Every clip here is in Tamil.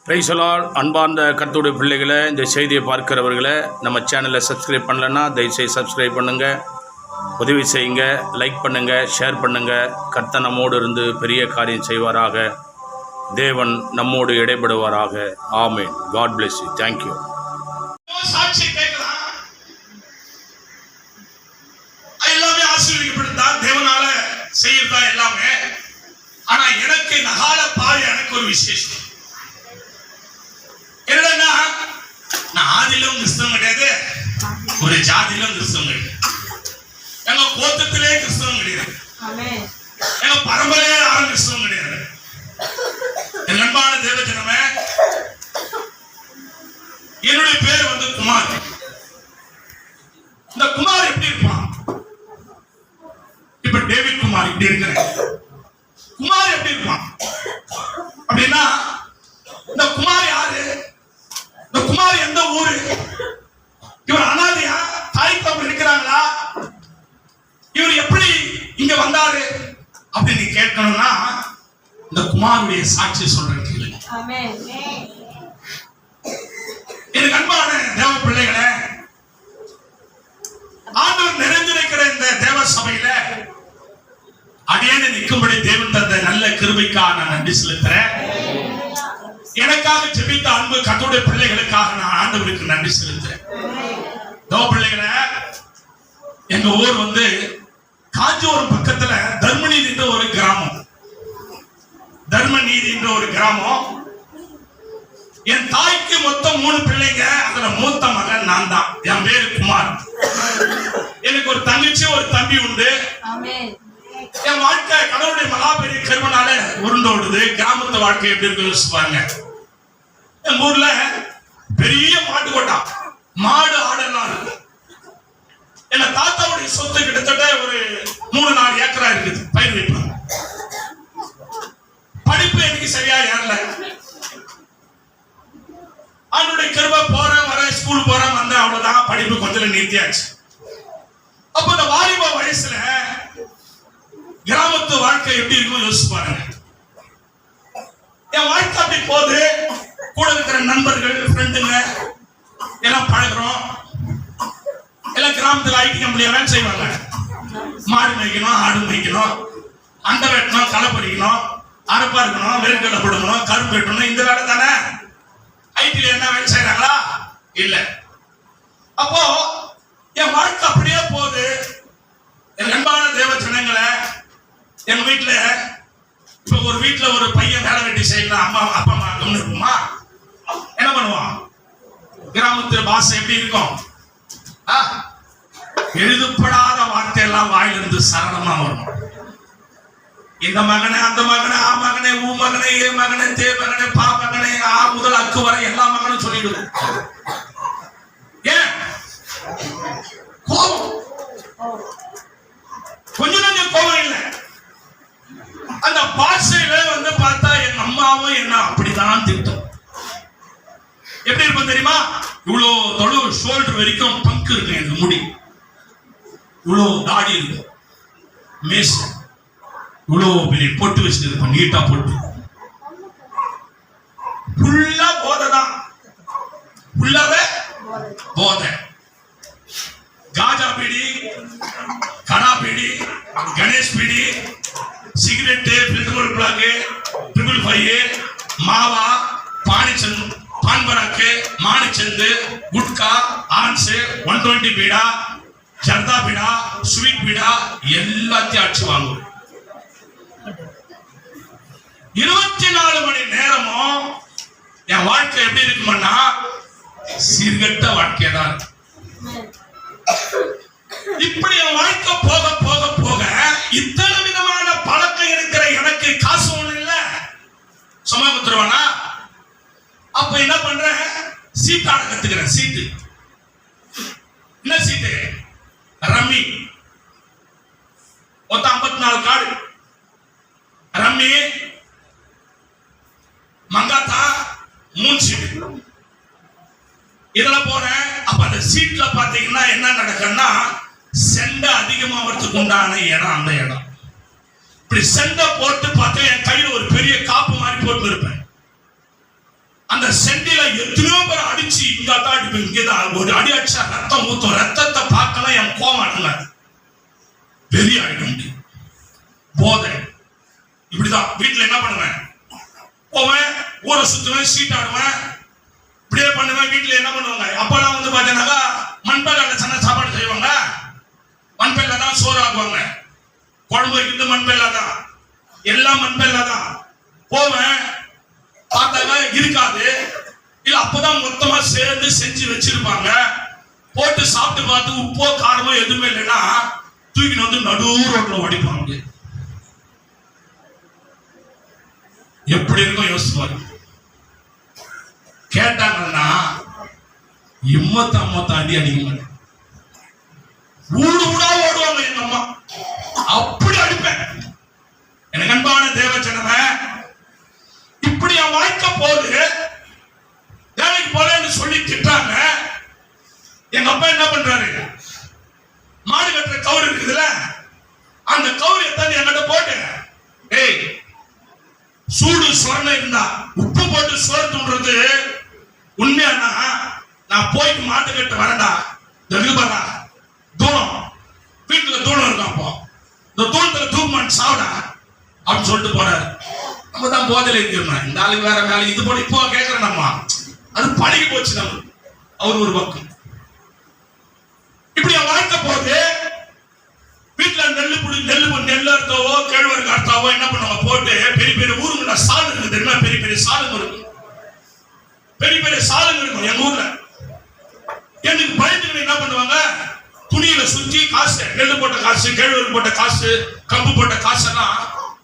Praise the Lord. அன்பார்ந்த கர்த்தருடைய பிள்ளைகளை, இந்த செய்தியை பார்க்கிறவர்களை, நம்ம சேனலை சப்ஸ்கிரைப் பண்ணலைன்னா தயவுசெய்து சப்ஸ்கிரைப் பண்ணுங்கள், உதவி செய்யுங்க, லைக் பண்ணுங்கள், ஷேர் பண்ணுங்கள். கர்த்தர் நம்மோடு இருந்து பெரிய காரியம் செய்வாராக. தேவன் நம்மோடு இடைபடுவாராக. ஆமென். God bless you. தேங்க்யூ. சாட்சி கேட்கலாம், எல்லாமே ஆசீர்வதிக்கப்படுதா, தேவனால செய்யறதா எல்லாமே. ஆனா எனக்கு நகால பாவி எனக்கு ஒரு விசேஷம் என்னன்னா, நான் ஆதிலும் கிறிஸ்தவம் கிடையாது, ஒரு ஜாதியிலும் கிறிஸ்தவம் கிடையாது, எங்க கோத்தத்திலே கிறிஸ்தவம் கிடையாது, எங்க பரம்பரையே யாரும் கிறிஸ்தவம் கிடையாது. என் அன்பான தேவஜனமே, என்னுடைய பேர் வந்து குமார். இந்த குமார் எப்படி இருப்பான்? இப்ப டேவிட் குமார் இப்படி இருக்கிறேன். குமார் எப்படி இருப்பான் அப்படின்னா, இந்த குமார் யாரு? இந்த குமார் எந்த ஊரு? இவர் அனாதையா? தாய் தகப்பன் இருக்கிறாங்களா? இவர் எப்படி இங்க வந்தாரு அப்படின்னு கேட்கணும்னா, இந்த குமாருடைய சாட்சி சொல்றேன் கேளு. எனக்கு அன்பான தேவ பிள்ளைகளே, ஆண்டவர் நிறைந்திருக்கிற இந்த தேவ சபையில அடியேன்னு நிற்கும்படி தேவன் தந்த நல்ல கிருபைக்காக நான் நன்றி செலுத்துறேன். எனக்காக ஜெபித்த அன்பு கர்த்தருடைய பிள்ளைகளுக்காக நான் ஆண்டவருக்கு நன்றி செலுத்துறேன். தேவ பிள்ளைகளே, எங்க ஊர் வந்து காஞ்சிபுரம் பக்கத்துல தர்மநீதி என்ற ஒரு கிராமம். தர்மநீதி என்ற ஒரு கிராமம். என் தாய்க்கு மொத்தம் 3 பிள்ளைங்க. அதுல மூத்த மகன் நான் தான். என் பேரு குமார். எனக்கு ஒரு தங்கச்சி ஒரு தம்பி உண்டு. என் வாழ்க்கை கடவுளுடைய மகா பெரிய கருமனால உருண்டோடுது. கிராமத்து வாழ்க்கை எப்படி இருக்குன்னு பாருங்க. என் ஊர்ல பெரிய மாட்டு கொட்டா, மாடு ஆடெல்லாம் இருக்கு. எங்க தாத்தாவுடைய சொத்து கிட்டத்தட்ட ஒரு 3-4 ஏக்கரா இருக்குது. பயிர் வைப்பாங்க. படிப்பு எனக்கு சரியா ஏறல. அவனுடைய கிருபை, போறேன் வரேன், ஸ்கூல் போறேன் வந்தேன், அவ்வளவுதான். படிப்பு கொஞ்சம் நிறுத்தியாச்சு. அப்ப இந்த வாலிப வயசுல கிராமத்து வாழ்க்கை எப்படி இருக்கும் யோசிச்சு பாருங்க. என் வாழ்க்கை அப்படி போகுது. கூட இருக்கிற நண்பர்கள், ஃப்ரெண்டுங்க எல்லாம் பழகிறோம். எல்லாம் கிராமத்துல ஐடி கம்பெனில வேலை செய்வாங்க. மாடு மேய்க்கணும், ஆடு மேய்க்கணும், அண்டை வெட்டணும், களை பறிக்கணும், அரப்பா இருக்கணும், வெறுக்கடை போடணும், கரும்பு வெட்டணும். இந்த வேலை தானே. ஐடில என்ன வேலை செய்யறாங்களா? இல்ல. அப்போ என் வாழ்க்கை அப்படியே போகுது. என் அன்பான தேவ ஜனங்களை, எங்க வீட்டுல இப்ப ஒரு வீட்டுல ஒரு பையன் வேலை வெட்டி செய்யலாம், அம்மா அப்பா அம்மா கம்னு இருக்குமா? என்ன பண்ணுவான்? கிராமத்து பாஷை எப்படி இருக்கும்? எழுதப்படாத வார்த்தை எல்லாம் வாயிலிருந்து சரளமா வரும். இந்த மகனே, அந்த மகனே, ஆ மகனே, ஊ மகனே, ஏ மகனே, தே மகனே, பா மகனே, ஆ முதல் அக்கு வரை எல்லா மகனும் சொல்லிடுவோம். ஏன்? கோபம். கொஞ்சம் கொஞ்சம் கோபம் இல்லை. அந்த பாஷையில வந்து பார்த்தா என் அம்மாவும் என்ன அப்படிதான் திட்டம். எப்படி இருக்கும் தெரியுமா? இவ்வளோ தொழு ஷோல்டர் வரைக்கும் பங்கு இருக்கு எனக்கு முடி. இவ்வளோ தாடி இருக்கும், மேச இவ்வளோ பெரிய பொட்டு வச்சிருப்பேன், நீட்டா பொட்டு. ஃபுல்லா போதை தான். ஃபுல்லாவே போதை. Kaja beedi, Kana beedi, Ganesh beedi, cigarette, filter black, 555, mawa, பானிச்சந்த், பான்பராக்கு, மானிச்சந்து, gutka, ounce, 120 பீடா, ஜர்தா பீடா, ஸ்வீட் பீடா எல்லாத்தையும் அடிச்சு வாங்குவோம். 24 மணி நேரமும் என் வாழ்க்கை எப்படி இருக்குமான்னா சீர்கட்ட வாழ்க்கை தான். இப்படி என் வாழ்க்கை போக போக போக இத்தனை விதமான பழக்கம் இருக்கிற எனக்கு காசு ஒண்ணு இல்ல, சும்மா குத்துருவானா? அப்ப என்ன பண்றேன்? சீட்டாட கத்துக்கிறேன். சீட்டு என்ன சீட்டு? ரம்மி. மொத்தம் 54 கார்டு. ரம்மி, மங்காத்தா, 3 சீட்டு இதெல்லாம் போறேன். அப்ப அந்த சீட்ல பாத்தீங்கன்னா என்ன நடக்குன்னா, செண்டை அதிகமாகிறதுக்கு உண்டான இடம் அந்த இடம். இப்படி செண்டை போட்டு பார்த்தா என் கையில ஒரு பெரிய காப்பு மாதிரி போட்டு இருப்பேன். அந்த செண்டில எத்தனையோ பேர் அடிச்சு இங்க அடிப்பேன், இங்கதான் ஒரு அடி அடிச்சா ரத்தம் ஊத்தும். ரத்தத்தை பார்க்கலாம் என் கோவம் அடங்காது, பெரிய ஆயிடும். போதை இப்படிதான். வீட்டுல என்ன பண்ணுவேன், போவேன், ஊரை சுத்துவேன், சீட் ஆடுவேன், இப்படியே பண்ணுவேன். வீட்டுல என்ன பண்ணுவாங்க, அப்பெல்லாம் வந்து பாத்தீங்கன்னாக்கா மண்பேல சின்ன சாப்பாடு செய்வாங்க, மண்பேல தான் சோறு ஆக்குவாங்க, குழம்பு வைக்கிறது மண்பேல தான், எல்லாம் மண்பேல தான். போவேன், பார்த்தாங்க இருக்காது, இல்ல அப்பதான் மொத்தமா சேர்ந்து செஞ்சு வச்சிருப்பாங்க. போட்டு சாப்பிட்டு பார்த்து உப்போ காரமோ எதுவுமே இல்லைன்னா தூக்கிட்டு வந்து நடு ரோட்ல ஓடிப்பாங்க. எப்படி இருக்கும் யோசிச்சு பாருங்க. கேட்டாங்கன்னா இம்மத்த அடி அடிக்க மாட்டேன், ஊடு ஊடா ஓடுவாங்க எங்க அம்மா, அப்படி அடிப்பேன். எனக்கு அன்பான தேவச்சனமே, இப்படி என் வாழ்க்கை போது வேலைக்கு போறேன்னு சொல்லி திட்டாங்க. எங்க அப்பா என்ன பண்றாரு, மாடு கட்டுற கவுரு இருக்குதுல்ல, அந்த கவுரு எடுத்து என்கிட்ட போட்டு, ஏய் சூடு சொரணை இருந்தா உப்பு போட்டு சோறு தூண்டுறது உண்மையானா நான் போயிட்டு மாட்டு கட்ட வரடா, பாரா தூரம் வீட்டுல தூரம் இருக்கும், அப்போ இந்த தூரத்துல தூக்குமான் சாவிடா அப்படின்னு சொல்லிட்டு போறாரு. நம்ம தான் போதையில இருக்கணும், இந்த ஆளுக்கு வேற வேலை இது போல இப்போ கேட்கறேன். நம்ம அது பழகி போச்சு நம்ம. அவர் ஒரு பக்கம் இப்படி வாழ்க்கை போது வீட்டுல நெல் அர்த்தாவோ கேழ்வரகு அர்த்தாவோ என்ன பண்ணுவாங்க, போட்டு பெரிய பெரிய ஊருங்க சாலை இருக்கு தெரியுமா, பெரிய பெரிய சாலுங்க இருக்கும், பெரிய பெரிய சாலுங்க இருக்கும் எங்க ஊர்ல. எனக்கு பயந்துக்கு என்ன பண்ணுவாங்க, துணியில சுத்தி காசு, நெல் போட்ட காசு, கேழ்வரகு போட்ட காசு, கம்பு போட்ட காசு எல்லாம்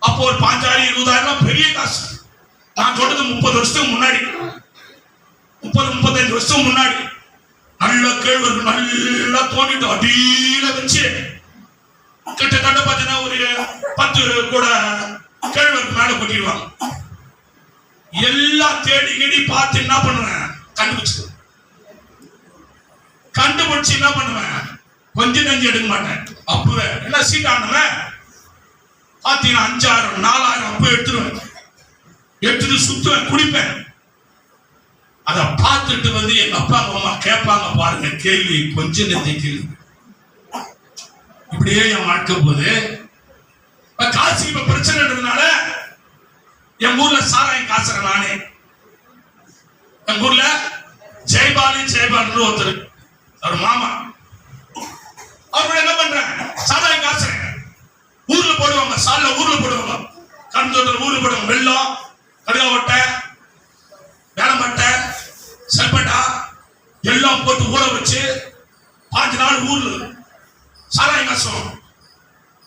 அப்போ ஒரு 5,000 20,000 பெரிய காசு. நான் சொல்றது 30 வருஷத்துக்கு முன்னாடி, 30-35 வருஷத்துக்கு முன்னாடி. நல்ல கேழ்வரகு நல்லா தோண்டிட்டு அடியில வச்சு கிட்டத்தட்ட பாத்தீங்கன்னா ஒரு 10 கூட கேழ்வரகு மேல கொட்டிடுவாங்க. எல்லாம் தேடி கீடி பார்த்து என்ன பண்ணுவேன், கண்டுபிடிச்சு என்ன பண்ணுவேன், கொஞ்சம் நெஞ்சு எடுக்க மாட்டேன். அப்பவே என்ன சீட் ஆனவன் பாத்தீங்கன்னா 5,000 4,000 அப்ப எடுத்துட்டு சுத்துவேன், குடிப்பேன். அத பார்த்துட்டு வந்து எங்க அப்பா அம்மா கேட்பாங்க பாருங்க கேள்வி, கொஞ்சம் நெஞ்ச கேள்வி. இப்படியே என் வாழ்க்கை போது. காசு இப்ப பிரச்சனைன்றதுனால என் ஊர்ல சாராயம் காசுறேன் நானே. எங்க ஊர்ல ஜெயபாலு ஒருத்தர், அவர் மாமா, அவர் என்ன பண்றேன், சாராயம் காசுறேன். ஊர்ல போடுவாங்க, சால்ல ஊர்ல போடுவாங்க, கருந்தோட்டத்தில் ஊர்ல போடுவாங்க. வெள்ளம், கடுகாவட்டை, வேளம்பட்டை, செல்பட்டா எல்லாம் போட்டு ஊற வச்சு 5 நாள் ஊர்ல சாராயம் காசும்.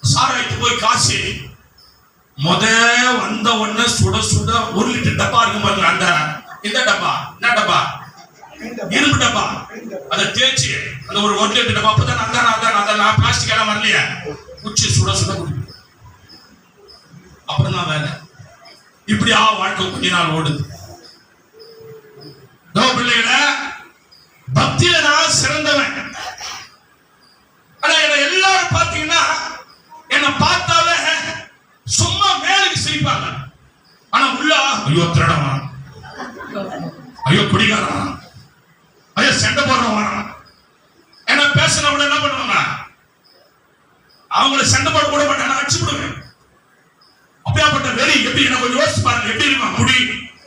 சாராயத்துக்கு போய் காசு வந்த உடனே சுட சுட 1 லிட்டர் டப்பா இருக்கும் பாருங்க, அந்த இந்த டப்பா, என்ன டப்பா, இரும்பு டப்பா, அதை தேய்ச்சி அந்த ஒரு 1 லிட்டர் டப்பா. அப்பதான் அதான் பிளாஸ்டிக் எல்லாம் வரலையா, குச்சி சுட சுட குடிப்பேன். அப்புறம் தான் வேலை. இப்படியா வாழ்க்கை கொஞ்ச நாள் ஓடுது. பிள்ளைகளை பக்தியில நான் சிறந்தவன். ஆனா என்ன எல்லாரும் பாத்தீங்கன்னா என்ன பார்த்தாவே சும்மா மேலுக்கு சிரிப்பாங்க. ஆனா உள்ள ஐயோ திருடவன், ஐயோ குடிகாரன், ஐயோ சண்டை போடுறவன், என்ன பேசுறவங்க என்ன பண்ணுவாங்க, அவங்கள சண்டை போட கூட மாட்டேன், அடிச்சு விடுவேன். அப்படியாப்பட்ட வெறி எப்படி என்ன கொஞ்சம் யோசிச்சு பாருங்க. எப்படி இருக்கா, முடி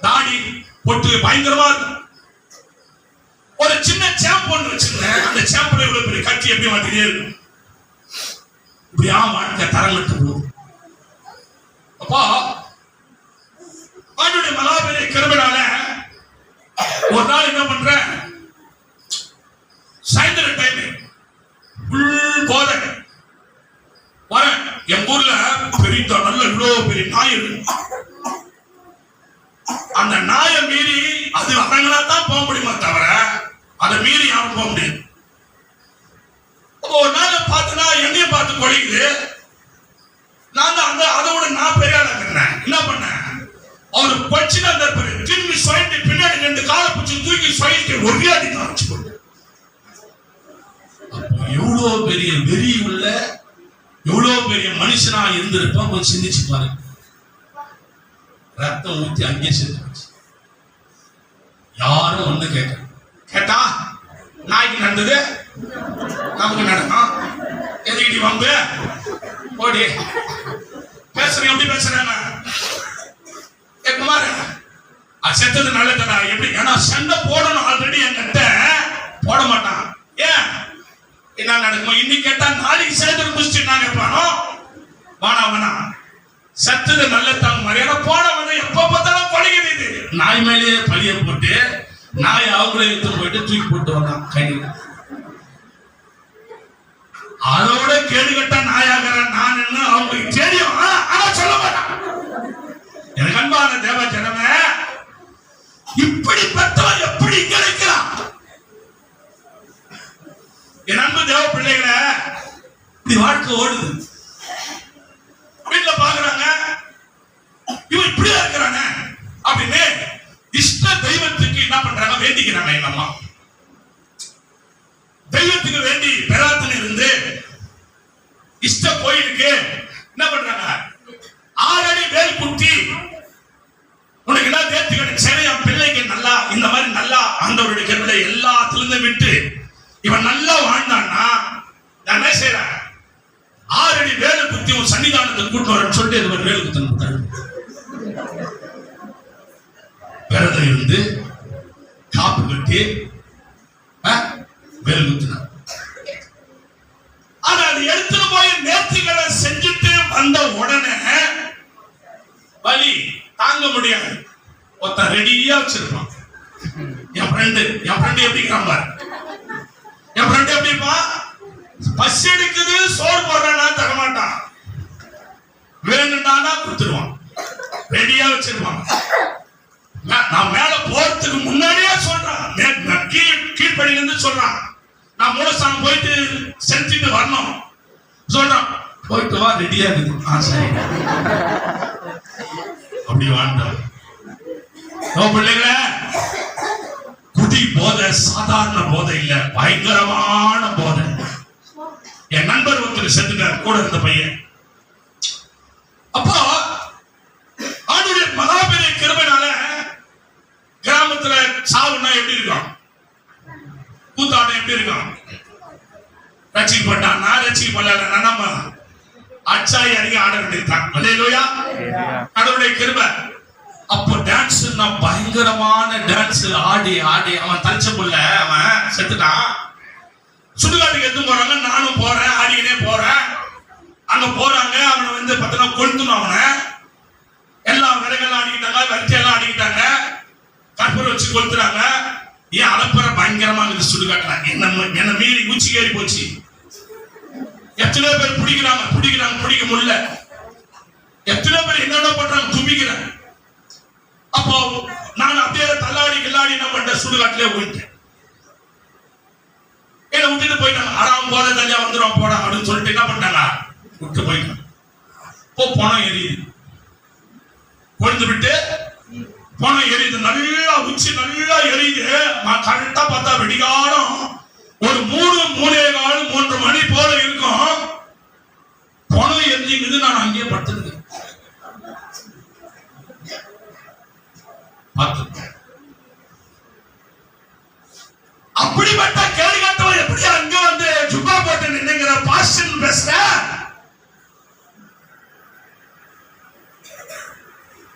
தாடி போட்டு பயங்கரமா இருக்கும். ஒரு சின்ன சேம்ப் ஒன்று வச்சிருந்தேன், அந்த சேம்புல இவ்வளவு பெரிய கட்சி எப்படி மாத்திட்டே இருக்கும். இப்படியா வாழ்க்கை தரங்கட்டு போகுது. அப்போ ஆண்டுடைய மகாபெரிய கிருபையால ஒரு நாள் என்ன பண்றேன், சாயந்தர டைம் ஃபுல் போதை வரேன். என் ஊர்ல பெரிய நல்ல இவ்வளவு பெரிய நாய் இருக்கு. அந்த நாயை மீறி அது அடங்களா தான் போக முடியுமா தவிர அதை மீறி யாரும் போக முடியாது. ஒரு நாள் பார்த்தனா என்னைய பார்த்து கொலைக்குது. நான் அதோட நான் பெரிய ஆளா இருக்கிறேன். என்ன பண்ணேன், அவரு கொச்சினா திரும்பி சொல்லிட்டு பின்னாடி 2 காலை பிடிச்சி தூக்கி சொல்லிட்டு ஒரே அடி தான் வச்சு கொண்டு. எவ்வளவு பெரிய வெறி உள்ள, எவ்வளவு பெரிய மனுஷனா இருந்திருப்பான் கொஞ்சம் சிந்திச்சு பாருங்க. ரத்தம் ஊற்றி அங்கே செஞ்சு யாரும் ஒண்ணு கேட்டா நாய்க்கு நடந்தது நமக்கு நடக்கும். எதுக்கிட்டி வம்பு? ஓடி பேசுறேன். எப்படி பேசுறாங்க? குமார் செத்தது நல்லதுடா. எப்படி? ஏன்னா சண்டை போடணும். ஆல்ரெடி என்கிட்ட போட மாட்டான். ஏன் என்ன நடக்குமோ இன்னைக்கு கேட்டா நாளைக்கு சேர்த்து குடிச்சுட்டு நான் கேட்பானோ வானா சத்தது நல்ல தாங்க மாதிரியான போனவன எப்ப பார்த்தாலும் பழிக்குது. இது நாய் மேலேயே பழிய போட்டு நாய் அவங்களே எடுத்து போயிட்டு தூக்கி போட்டு வந்தான் கையில. அதோட கேடு கட்ட நாயாகிறேன் நான் என்ன அவங்களுக்கு தெரியும். ஆனா சொல்ல மாட்டான். எனக்கு அன்பான தேவ ஜனமே, இப்படிப்பட்டவன் எப்படி கிடைக்கிறான்? என் அன்பு தேவ பிள்ளைகளை, இப்படி வாழ்க்கை ஓடுது. வீட்டுல பாக்குறாங்க இவன் இப்படியா இருக்கிறானே அப்படின்னு இஷ்ட தெய்வத்துக்கு என்ன பண்றாங்க? வேண்டிக்கிறாங்க. எங்க அம்மா தெய்வத்துக்கு வேண்டி பெறாத்தனை இருந்து இஷ்ட கோயிலுக்கு என்ன பண்றாங்க? 6 அடி வேல் குத்தி உனக்கு என்ன தேர்த்துக்கணும் சரி என் பிள்ளைக்கு நல்லா இந்த மாதிரி நல்லா ஆண்டவருடைய கருவில எல்லாத்திலிருந்து விட்டு இவன் நல்லா வாழ்ந்தான்னா நான் என்ன செய்யறேன்? 6 அடி வேலை குத்தி உன் சன்னிதானத்துக்கு கூட்டு வரேன்னு சொல்லிட்டு இது மாதிரி வேலை குத்தணும். விரதம் இருந்து காப்பு கட்டி வேலை குத்தினார். ஆனா அது எடுத்துட்டு போய் நேர்த்திகளை செஞ்சுட்டு வந்த உடனே வலி தாங்க முடியாது. ஒருத்தன் ரெடியா வச்சிருப்பான். என் ஃப்ரெண்டு எப்படி இருப்பான்? என் ஃப்ரெண்டு எப்படி இருப்பான்? பஸ் எடுக்குது சோறு போடுறானா தரமாட்டான். வேணும்னா கொடுத்துருவான். ரெடியா வச்சிருப்பான். நான் மேல போறதுக்கு முன்னாடியே சொல்றான். கீழ்படியில இருந்து சொல்றான். நான் மூலஸ்தானம் போயிட்டு செஞ்சுட்டு வரணும் சொல்றான். போயிட்டு வா ரெடியா இருக்குது. சரி அப்படி வாழ்ந்தான். பிள்ளைகள குடி போதை சாதாரண போதை இல்ல, பயங்கரமான போதை. என் நண்பர் ஒருத்தர் செத்துட்டார் கூட இருந்த பையன். அப்போ ஆண்டுடைய மகாபெரிய கிருபையினால கிராமத்துல சாவுனா எப்படி இருக்கும்? கூத்தாட்டம் எப்படி இருக்கும்? ரசிக்கப்பட்டான். நான் ரசிக்கப்படல. நம்ம அச்சாயி அடிக்க ஆட வேண்டியதுதான். அல்லேலூயா. கடவுளுடைய கிருபை. அப்போ டான்ஸ் நான் பயங்கரமான டான்ஸ் ஆடி அவன் தலிச்ச புள்ள அவன் செத்துட்டான். சுடுகாட்டுக்கு எடுத்து போறாங்க. நானும் போறேன். ஆடிக்கினே போறேன். அங்க போறாங்க. அவனை வந்து பத்தினா கொளுத்தணும். அவனை எல்லாம் விறகெல்லாம் ஆடிக்கிட்டாங்க. வரிசையெல்லாம் ஆடிக்கிட்டாங்க. கற்பூரம் வச்சு கொளுத்துறாங்க. ஏன் அலப்பற பயங்கரமா இருக்குது சுடுகாட்டுல. என்ன மீறி உச்சி ஏறி போச்சு. எத்தனை பேர் பிடிக்கிறாங்க பிடிக்க முடியல. எத்தனை பேர் என்னென்ன பண்றாங்க தும்பிக்கிறாங்க. அப்போ நான் அப்படியே தள்ளாடி கில்லாடி என்ன பண்றேன்? சுடுகாட்டிலே போயிட்டேன். என்ன விட்டுட்டு போயிட்டாங்க. ஆறாம் போத தனியா வந்துடும் போட அப்படின்னு சொல்லிட்டு என்ன பண்ணாங்க? விட்டு போயிட்டாங்க. பணம் எரியுது. கொழுந்து விட்டு பணம் எரியுது. நல்லா உச்சி நல்லா எரியுது. கரெக்டா பார்த்தா வெடிகாலம் ஒரு 3 மணி போல இருக்கும். பணம் எரிஞ்சுங்குது. நான் அங்கேயே படுத்துருக்கேன். அப்படிப்பட்ட கேள்வி கேட்டவன் எப்படி அங்க வந்து ஜுப்பா போட்டு நின்னுங்கிற பாஸ்டன் பேசுற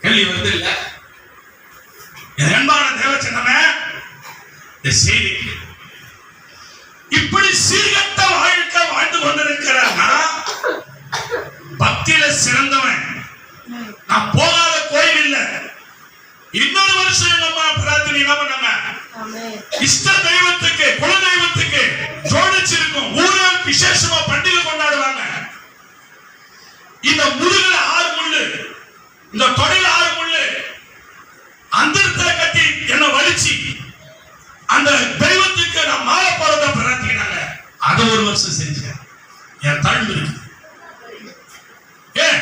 கேள்வி வந்து இல்ல. அன்பான தேவச்சனமே, இந்த செய்திக்கு இப்படி சீர்கட்ட வாழ்க்கை வாழ்ந்து கொண்டிருக்கிறான்னா பக்தியில சிறந்தவன். நான் போகாத கோயில் இல்ல. இன்னொரு வருஷம் எங்க அம்மா பிரார்த்தனை என்ன பண்ணாங்க? இஷ்ட தெய்வத்துக்கு குல தெய்வத்துக்கு ஜோடிச்சிருக்கும். ஊரே விசேஷமா பண்டிகை கொண்டாடுவாங்க. இந்த முதுகுல 6 முள்ளு, இந்த தொடையில 6 முள்ளு, அந்தரத்துல கட்டி என்ன வலிச்சு அந்த தெய்வத்துக்கு நான் மாலை போறத பிரார்த்திக்கிறாங்க. அதை ஒரு வருஷம் செஞ்சேன். என் தழும்பு இருக்கு. ஏன்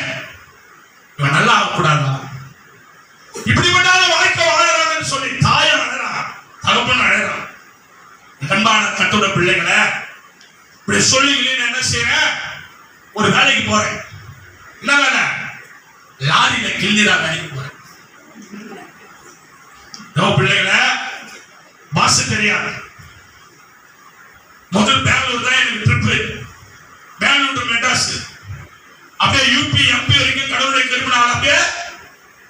இவன் நல்லா ஆகக்கூடாதா? இப்படிப்பட்ட வாழ்க்கை வாழறான்னு சொல்லி தாயம் அழறான், தகப்பன் அழறான். அன்பான கத்தோட பிள்ளைகளை இப்படி சொல்லி என்ன செய்யறேன்? ஒரு வேலைக்கு போறேன். என்ன வேலை? லாரியில கிள்ளிரா வேலைக்கு போறேன். பிள்ளைகளை பஸ் தெரியாது. முதல் பெங்களூர் தான் எனக்கு ட்ரிப்பு. பெங்களூர் டு மெட்ராஸ், அப்படியே யூபி எம்பி வரைக்கும் கடவுளுடைய கிருபையால அப்படியே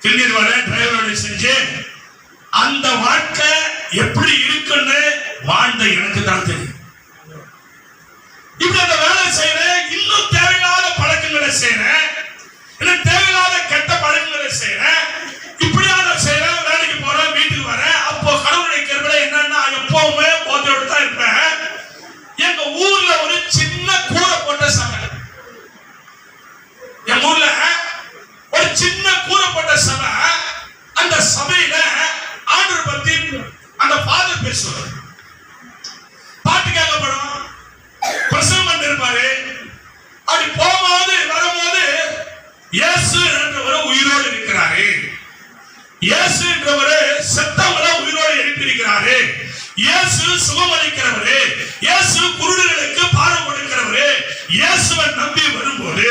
திருநீர் வர டிரைவரோட செஞ்சு அந்த வாழ்க்கை எப்படி இருக்குன்னு வாழ்ந்த எனக்கு தான் தெரியும். இப்ப அந்த வேலை செய்யறேன், இன்னும் தேவையில்லாத பழக்கங்களை செய்யறேன், இன்னும் தேவையில்லாத கெட்ட பழக்கங்களை செய்யறேன், இப்படியான செய்யறேன், வேலைக்கு போறேன், வீட்டுக்கு வரேன். அப்போ கடவுளுடைய கிருபை என்னன்னா எப்பவுமே போதையோடு தான் இருப்பேன். எங்க ஊர்ல ஒரு சின்ன கூரை போட்ட சபை, என் ஊர்ல ஒரு சின்ன கூரை போட்ட சபை. அந்த சபையில ஆண்டவர் பத்தி அந்த ஃபாதர் பேசுவார், பாட்டு கேட்கப்படும், பிரசங்கம் பண்ணிருப்பாரு. அப்படி போகும்போது வரும்போது இயேசு என்றவர் உயிரோடு இருக்கிறாரு, இயேசு என்றவர் செத்தவரை உயிரோடு எழுப்பியிருக்கிறாரு, இயேசு சுகமளிக்கிறவரு, இயேசு குருடர்களுக்கு பார்வை கொடுக்கிறவரு. இயேசுவை நம்பி வரும்போது,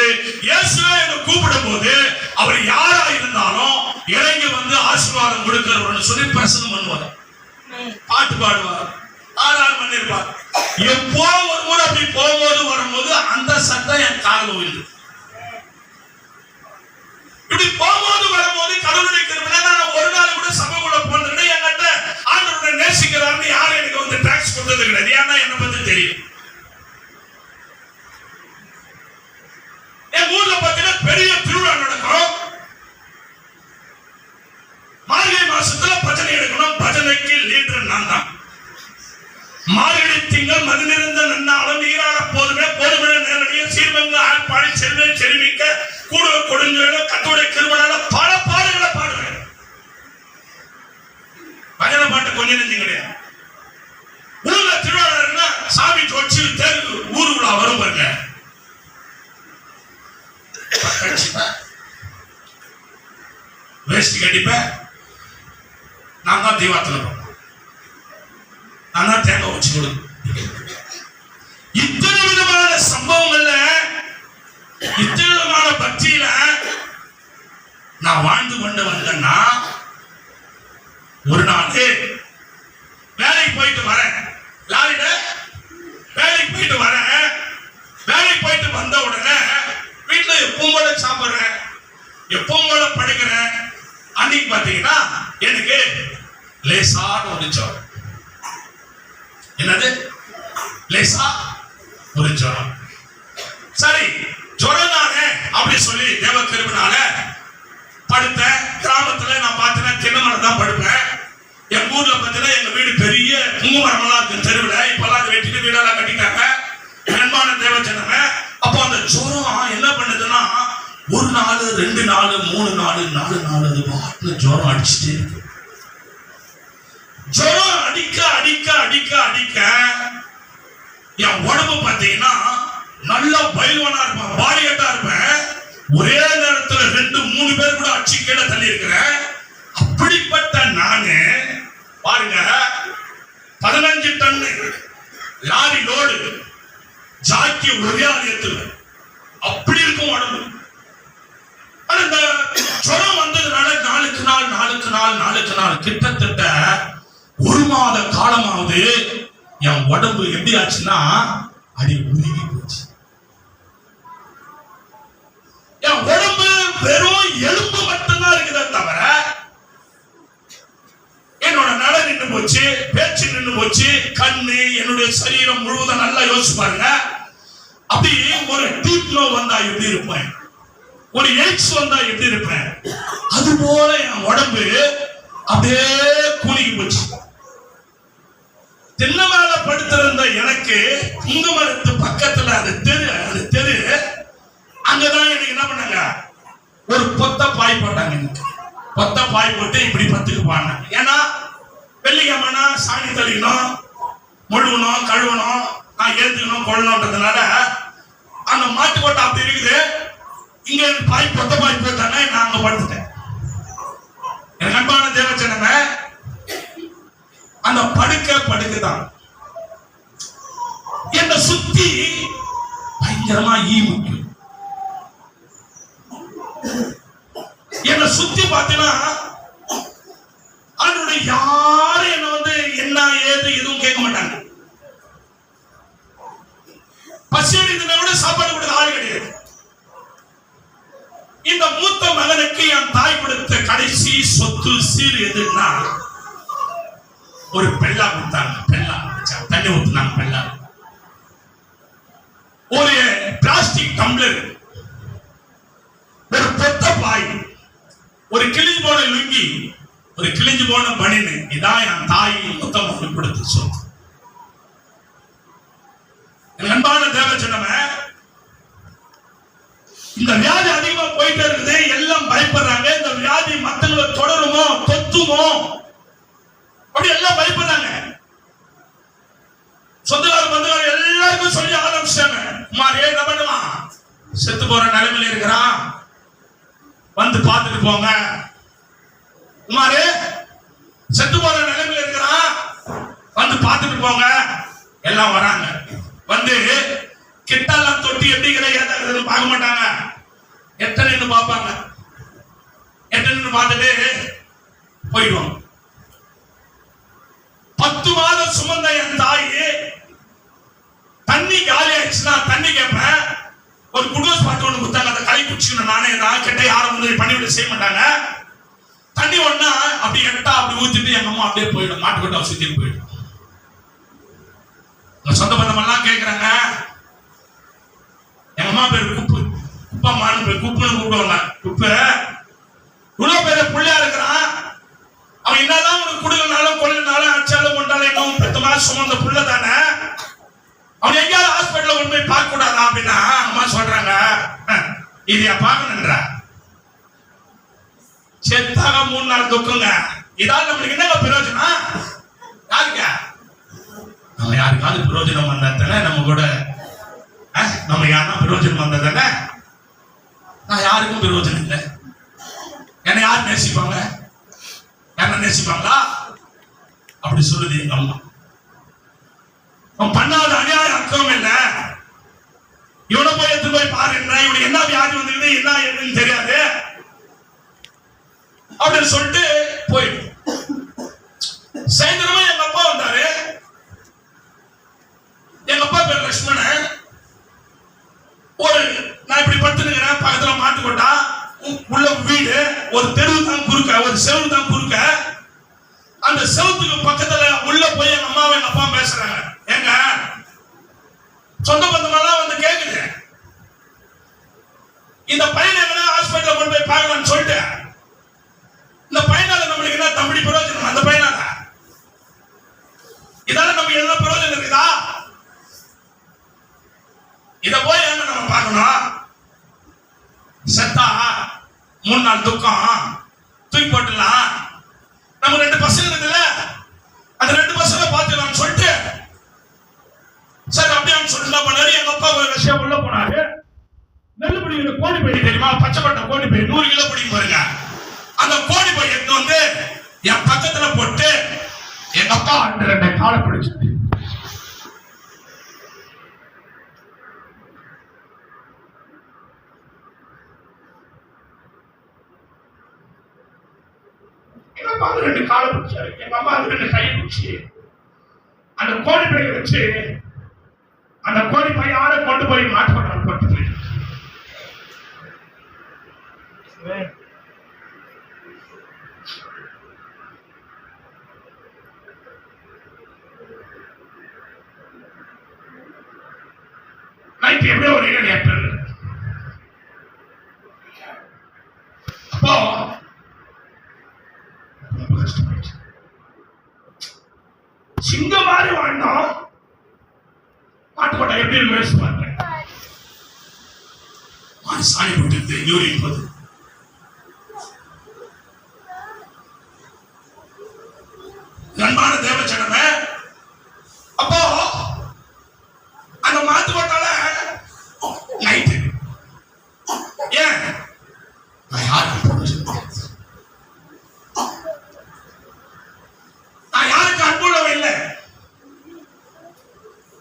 இயேசுவை கூப்பிடும் போது அவர் யாரா இருந்தாலும் இறங்கி வந்து ஆசீர்வாதம் கொடுக்கிறவர்னு சொல்லி பிரசங்கம் பண்ணுவார், பாட்டு பாடுவார், ஆராதனை பண்ணிருப்பார். எப்போ ஒரு முறை அப்படி போகும்போது வரும்போது அந்த சத்தம் என் காலில் விழுது. இப்படி போகும்போது வரும்போது கடவுளுடைய கிருபையால நான் ஒரு நாள் கூட சபைக்குள்ள போனது என்கிட்ட ஆண்டவரை நேசிக்கிறாருன்னு யாரும் எனக்கு வந்து டாக்ஸ் கொடுத்தது கிடையாது. ஏன்னா என்ன பத்தி தெரியும். என் ஊர்ல பாத்தீங்கன்னா பெரிய திருவிழா நடக்கும். மார்கழி மாசத்துல பஜனை எடுக்கணும், பஜனைக்கு லீடர் நான் தான். மார்கழி திங்கள் மது நிறைந்த நன்னாலும் நீராட போதுமே போதுமே நேரடியில் சீர்மங்க ஆழ்பாடி செல்வே செருமிக்க கூட கொடுங்க கத்தோடைய கிருபையால பல பாடல்களை பாடுவேன். பஜனை பாட்டு கொஞ்சம் நெஞ்சு கிடையாது. ஊர்ல திருவிழா சாமி தொச்சு தேர் ஊருக்குள்ள வரும் பாருங்க, வேஷ்டி கட்டிப்பேன், நான் தான் தீவாத்துல நான் தான் தேங்காய் வச்சு கொடு. இத்தனை விதமான சம்பவங்கள்ல, இத்தனை விதமான பக்தியில நான் வாழ்ந்து கொண்டு வந்தேன்னா, ஒரு நாள் வேலைக்கு போயிட்டு வரேன், லாரியில வேலைக்கு போயிட்டு வரேன். வேலைக்கு போயிட்டு வந்த உடனே வீட்டுல எப்பவும் போல சாப்பிடுறேன், எப்பவும் போல படுக்கிறேன். அன்னைக்கு பாத்தீங்கன்னா எனக்கு லேசான ஒரு ஜுரம். என்னது? லேசா ஒரு ஜுரம். சரி, ஜுரம் தானே அப்படி சொல்லி தேவ கிருபையால படுத்தேன். கிராமத்துல நான் பார்த்தேன் தினமரம் தான் படுப்பேன். என் ஊர்ல பார்த்தீங்கன்னா எங்க வீடு பெரிய புங்க மரமெல்லாம் இருக்கு தெருவில். இப்பெல்லாம் அதை வெட்டிட்டு வீடெல்லாம் கட்டிட்டாங்க. அன்பான தேவ ஜனமே, அப்போ அந்த ஜுரம் என்ன பண்ணுதுன்னா ஒரு நாள், 2 நாள், 3 நாள், 4 நாள் அது பாட்டு ஜுரம் அடிச்சுட்டே இருக்கு. ஜுரம் அடிக்க அடிக்க அடிக்க அடிக்க என் உடம்பு பார்த்தீங்கன்னா நல்லா பயில்வனா இருப்பேன், பாடியட்டா இருப்பேன். ஒரே நேரத்துல 2-3 பேர் கூட அடிச்சு கீழே தள்ளி இருக்கிறேன். அப்படிப்பட்ட நானு பாருங்க, 15 டன் லாரி லோடு ஜாக்கி ஒரே ஆலயத்தில் அப்படி இருக்கும் உடம்பு. அந்த ஜுரம் வந்ததுனால நாளுக்கு நாள் கிட்டத்தட்ட 1 மாத காலமாவது என் உடம்பு எப்படி ஆச்சுன்னா அடி உருகி போச்சு. என் உடம்பு வெறும் எலும்பு மட்டும்தான் இருக்குதே தவிர என்னோட நட நின்று போச்சு, பேச்சு நின்று போச்சு, கண்ணு, என்னுடைய சரீரம் முழுவதும் நல்லா யோசிச்சு பாருங்க. அப்படி ஒரு டீப் நோ வந்தா எப்படி இருப்பேன், ஒரு எய்ட்ஸ் வந்தா எப்படி இருப்பேன், அது போல என் உடம்பு அப்படியே கூலிக்கு போச்சு. தென்னை மேல படுத்திருந்த எனக்கு புங்க மரத்து பக்கத்துல அது தெரு அங்கதான் எனக்கு என்ன பண்ணாங்க, ஒரு பொத்த பாய் போட்டாங்க. எனக்கு பொத்த பாய் போட்டு இப்படி பத்துக்கு பாடினாங்க. ஏன்னா வெள்ளிக்கிழமைனா சாணி தெளிக்கணும், முழுவணும், கழுவணும், நான் ஏத்துக்கணும், கொள்ளணும்ன்றதுனால அந்த மாட்டு கொட்டை அப்படி இருக்குது. இங்க பாய் பொத்த பாய் போட்டாங்க, நான் அங்க படுத்துட்டேன். என் அன்பான தேவச்சனமே, அந்த படுக்கைதான் என்ன சுத்தி பயங்கரமா ஈ முக்கியம். என்ன சுத்தி பார்த்தீங்கன்னா அதனுடைய யாரும் என்ன வந்து என்ன ஏது பசி அடித்ததை விட சாப்பாடு கொடுக்க ஆள் கிடையாது. இந்த மூத்த மகனுக்கு என் தாய் கொடுத்த கடைசி சொத்து சீர் எதுன்னா ஒரு பெல்லா கொடுத்தாங்க. பெல்லா தண்ணி ஊத்துனாங்க. பெல்லா ஒரு பிளாஸ்டிக் டம்ளர், ஒரு பொத்த பாய், ஒரு கிழிஞ்சு போன லுங்கி, ஒரு கிழிஞ்சு போன பனின்னு. இதான் என் தாய் மூத்த மகனுக்கு கொடுத்த சொத்து. அன்பான தேவச்சனமே, இந்த வியாதி அதிகமா போயிட்டே இருக்குது. எல்லாம் பயப்படுறாங்க. இந்த வியாதி மத்தவங்களை தொடருமோ, தொத்துமோ, அப்படி எல்லாம் பயப்படுறாங்க. சொந்தக்கார பந்தக்கார எல்லாருக்கும் சொல்லி ஆரம்பிச்சாங்க. குமாரே என்ன பண்ணுவான், செத்து போற நிலைமையில இருக்கிறான், வந்து பார்த்துட்டு போங்க. குமாரே செத்து போற நிலைமையில இருக்கிறான், வந்து பார்த்துட்டு போங்க. எல்லாம் வராங்க. வந்து கிட்டெல்லாம் தொட்டி எப்படிங்கிற ஏதாவது பார்க்க மாட்டாங்க. எத்தனைன்னு பார்ப்பாங்க. எத்தனைன்னு பார்த்துட்டு போயிடுவாங்க. 10 மாதம் சுமந்த என் தாய் தண்ணி காலி ஆயிடுச்சுன்னா தண்ணி கேட்பேன். ஒரு குளுக்கோஸ் பாட்டு ஒண்ணு கொடுத்தாங்க. அந்த களை குடிச்சுக்கணும். நானே தான் கிட்ட யாரும் வந்து பண்ணிவிட செய்ய மாட்டாங்க. தண்ணி ஒண்ணா அப்படி எட்டா அப்படி ஊத்திட்டு எங்க அம்மா அப்படியே போயிடும். மாட்டுக்கொட்டை சுத்திட்டு போயிடும். சொந்த பந்தம் எல்லாம் கேட்கிறாங்க. எங்க அம்மா பேரு குப்பு, குப்பம்மான்னு பேர். குப்புன்னு கூப்பிடுவாங்க. குப்பு இவ்வளவு பேர பிள்ளையா இருக்கிறான். அவன் என்னதான் உனக்கு குடுக்கனாலும் கொள்ளினாலும் அச்சாலும் கொண்டாலும் என்ன பெத்தமா சுமந்த புள்ள தானே. அவன் எங்கேயாவது ஹாஸ்பிட்டல்ல கொண்டு போய் பார்க்க கூடாதா அப்படின்னா அம்மா சொல்றாங்க, இதையா பார்க்கணுன்ற செத்தாக 3 நாள் துக்குங்க. இதான் நம்மளுக்கு என்னங்க பிரயோஜனம்? யாருக்க நம்ம யாருக்காவது பிரயோஜனம் வந்தாத்தானே நம்ம கூட, நம்ம யாருன்னா பிரயோஜனம் வந்ததானே. நான் யாருக்கும் பிரயோஜனம் இல்லை. என்ன யார் நேசிப்பாங்க? என்ன நேசிப்பாங்களா? அப்படி சொல்லுது எங்க அம்மா. அவன் பண்ணாத அநியாயம் அர்த்தம் இல்லை. இவனை போய் எடுத்து போய் பாரு, இவனுக்கு என்ன வியாதி வந்தது என்ன ஏதுன்னு தெரியாது அப்படின்னு சொல்லிட்டு போயிடும். சாயந்தரமா எங்க அப்பா வந்தாரு. எங்க அப்பா பேர் லட்சுமணன். நான் இப்படி படுத்துக்கிறேன். பக்கத்துல மாட்டு கொட்டா, உள்ள வீடு, ஒரு தெருவு தான் குறுக்க, ஒரு செவரு தான் குறுக்க. அந்த செவத்துக்கு பக்கத்துல உள்ள போய் எங்க அம்மாவும் எங்க அப்பா பேசுறாங்க. ஏங்க சொந்த பந்தமெல்லாம் வந்து கேக்குது, இந்த பையனை எங்கன்னா ஹாஸ்பிட்டல் கொண்டு போய் பார்க்கலாம்னு சொல்லிட்டு, இந்த பையனால நம்மளுக்கு என்ன தம்பி பிரயோஜனம்? அந்த பையனால இதால நம்ம என்ன பிரயோஜனம் இருக்குதா? இத போய் என்ன நம்ம பார்க்கணும்? செத்தா 3 நாள் துக்கம், தூக்கி போட்டுலாம். நம்ம 2 பசங்க இருக்குல்ல, அந்த 2 பசங்க பார்த்துக்கலாம்னு சொல்லிட்டு சரி அப்படியான்னு சொல்லிட்டு என்ன பண்ணாரு, எங்க அப்பா ஒரு விஷயம் உள்ள போனாரு. நெல்லுபடி கோழி பை தெரியுமா? பச்சைப்பட்ட கோழி பை 100 கிலோ பிடிக்கும் பாருங்க. அந்த கோழி பை எடுத்து வந்து என் பக்கத்துல போட்டு எங்க அப்பா 2 காலை பிடிச்சு எங்க அப்பா 2 காலை பிடிச்சாரு. எங்க அம்மா 2 கையை பிடிச்சி அந்த கோழி பையை வச்சு அந்த கோழி பை யாரை கொண்டு போய் மாட்டுக்கொண்டாரு போட்டு நைட்டு எப்படியோ ஒரு ஏற்றது. அப்போ சிங்க மாதிரி வாழ்ந்தோம். மாட்டுக்கொட்டை எப்படி யோசிச்சு பாருங்க. சாணி போட்டு யூரின் போது அன்பான தேவச்சனமே, அப்போ அந்த மாட்டுக்கொட்டால நைட்டு ஏன் நான் யாருக்கு நான் யாருக்கு அன்புள்ளவன் இல்லை.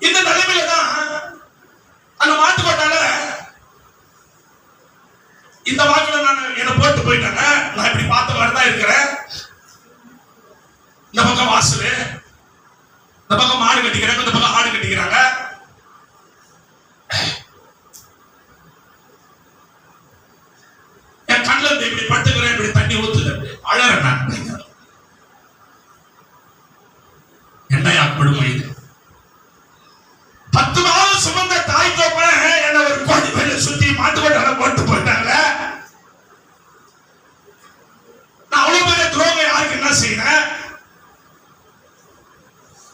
இந்த நிலைமையில தான் அந்த மாட்டுக்கொட்டால இந்த வாக்குல நான் என்ன போட்டு போயிட்டாங்க. நான் இப்படி பார்த்த மாதிரி தான் இருக்கிறேன். இந்த பக்கம் வாசல், இந்த பக்கம் மாடு கட்டிக்கிறாங்க, இந்த பக்கம் ஆடு கட்டிக்கிறாங்க. இப்படி பட்டுக்கிறேன், இப்படி தண்ணி ஊத்துது, அழறேன் நான். என்னையா கொடுமை இது? 10 மாதம் சுமந்த தாய் தோப்பன என்ன ஒரு கோடி பேரை சுத்தி மாட்டு கொட்டால போட்டு போயிட்டாங்க. நான் அவ்வளவு பெரிய துரோகம் யாருக்கு என்ன செய்யறேன்?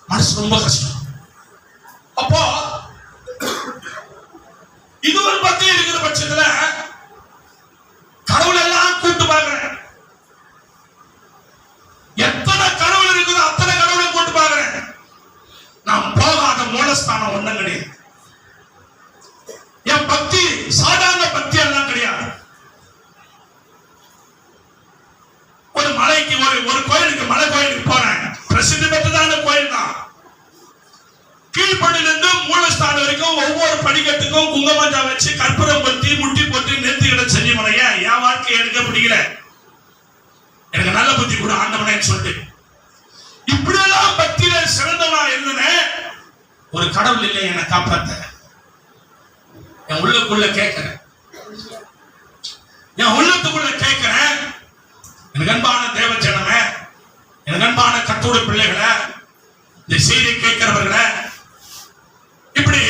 மனசு ரொம்ப கஷ்டம். அப்போ இது ஒரு பக்கம் இருக்கிற பட்சத்துல கடவுள் எல்லாம் கூட்டு பாக்குறேன். எத்தனை கடவுள் இருக்குதோ அத்தனை கடவுளை கூட்டு பாக்குறேன். நான் போகாத மூலஸ்தானம் ஒண்ணும் கிடையாது. என் பக்தி சாதாரண பக்தி எல்லாம் கிடையாது. ஒரு மலைக்கு ஒரு கோயிலுக்கு, மலை கோயிலுக்கு போறேன். பிரசித்தி பெற்றதான கோயில் தான். கீழ்படியிலிருந்து மூலஸ்தானம் வரைக்கும் ஒவ்வொரு படிக்கட்டுக்கும் குங்குமஞ்சா வச்சு கற்பூரம் பத்தி முட்டி போட்டு நெத்திகளை செஞ்சு மலைய என் வாழ்க்கை எனக்கு பிடிக்கல. எனக்கு நல்ல புத்தி கூட ஆண்டவனே சொல்லிட்டு இப்படியெல்லாம் பக்தியில சிறந்தவனா இருந்தேன். ஒரு கடவுள் இல்லை என்னை காப்பாத்த. என் உள்ளுக்குள்ள கேட்கிறேன், என் உள்ளத்துக்குள்ள கேட்கிறேன். எனக்கு அன்பான தேவ ஜனமே, எனக்கு அன்பான கர்த்தருடைய பிள்ளைகளை, இந்த செய்தி கேட்கிறவர்களை, இப்படி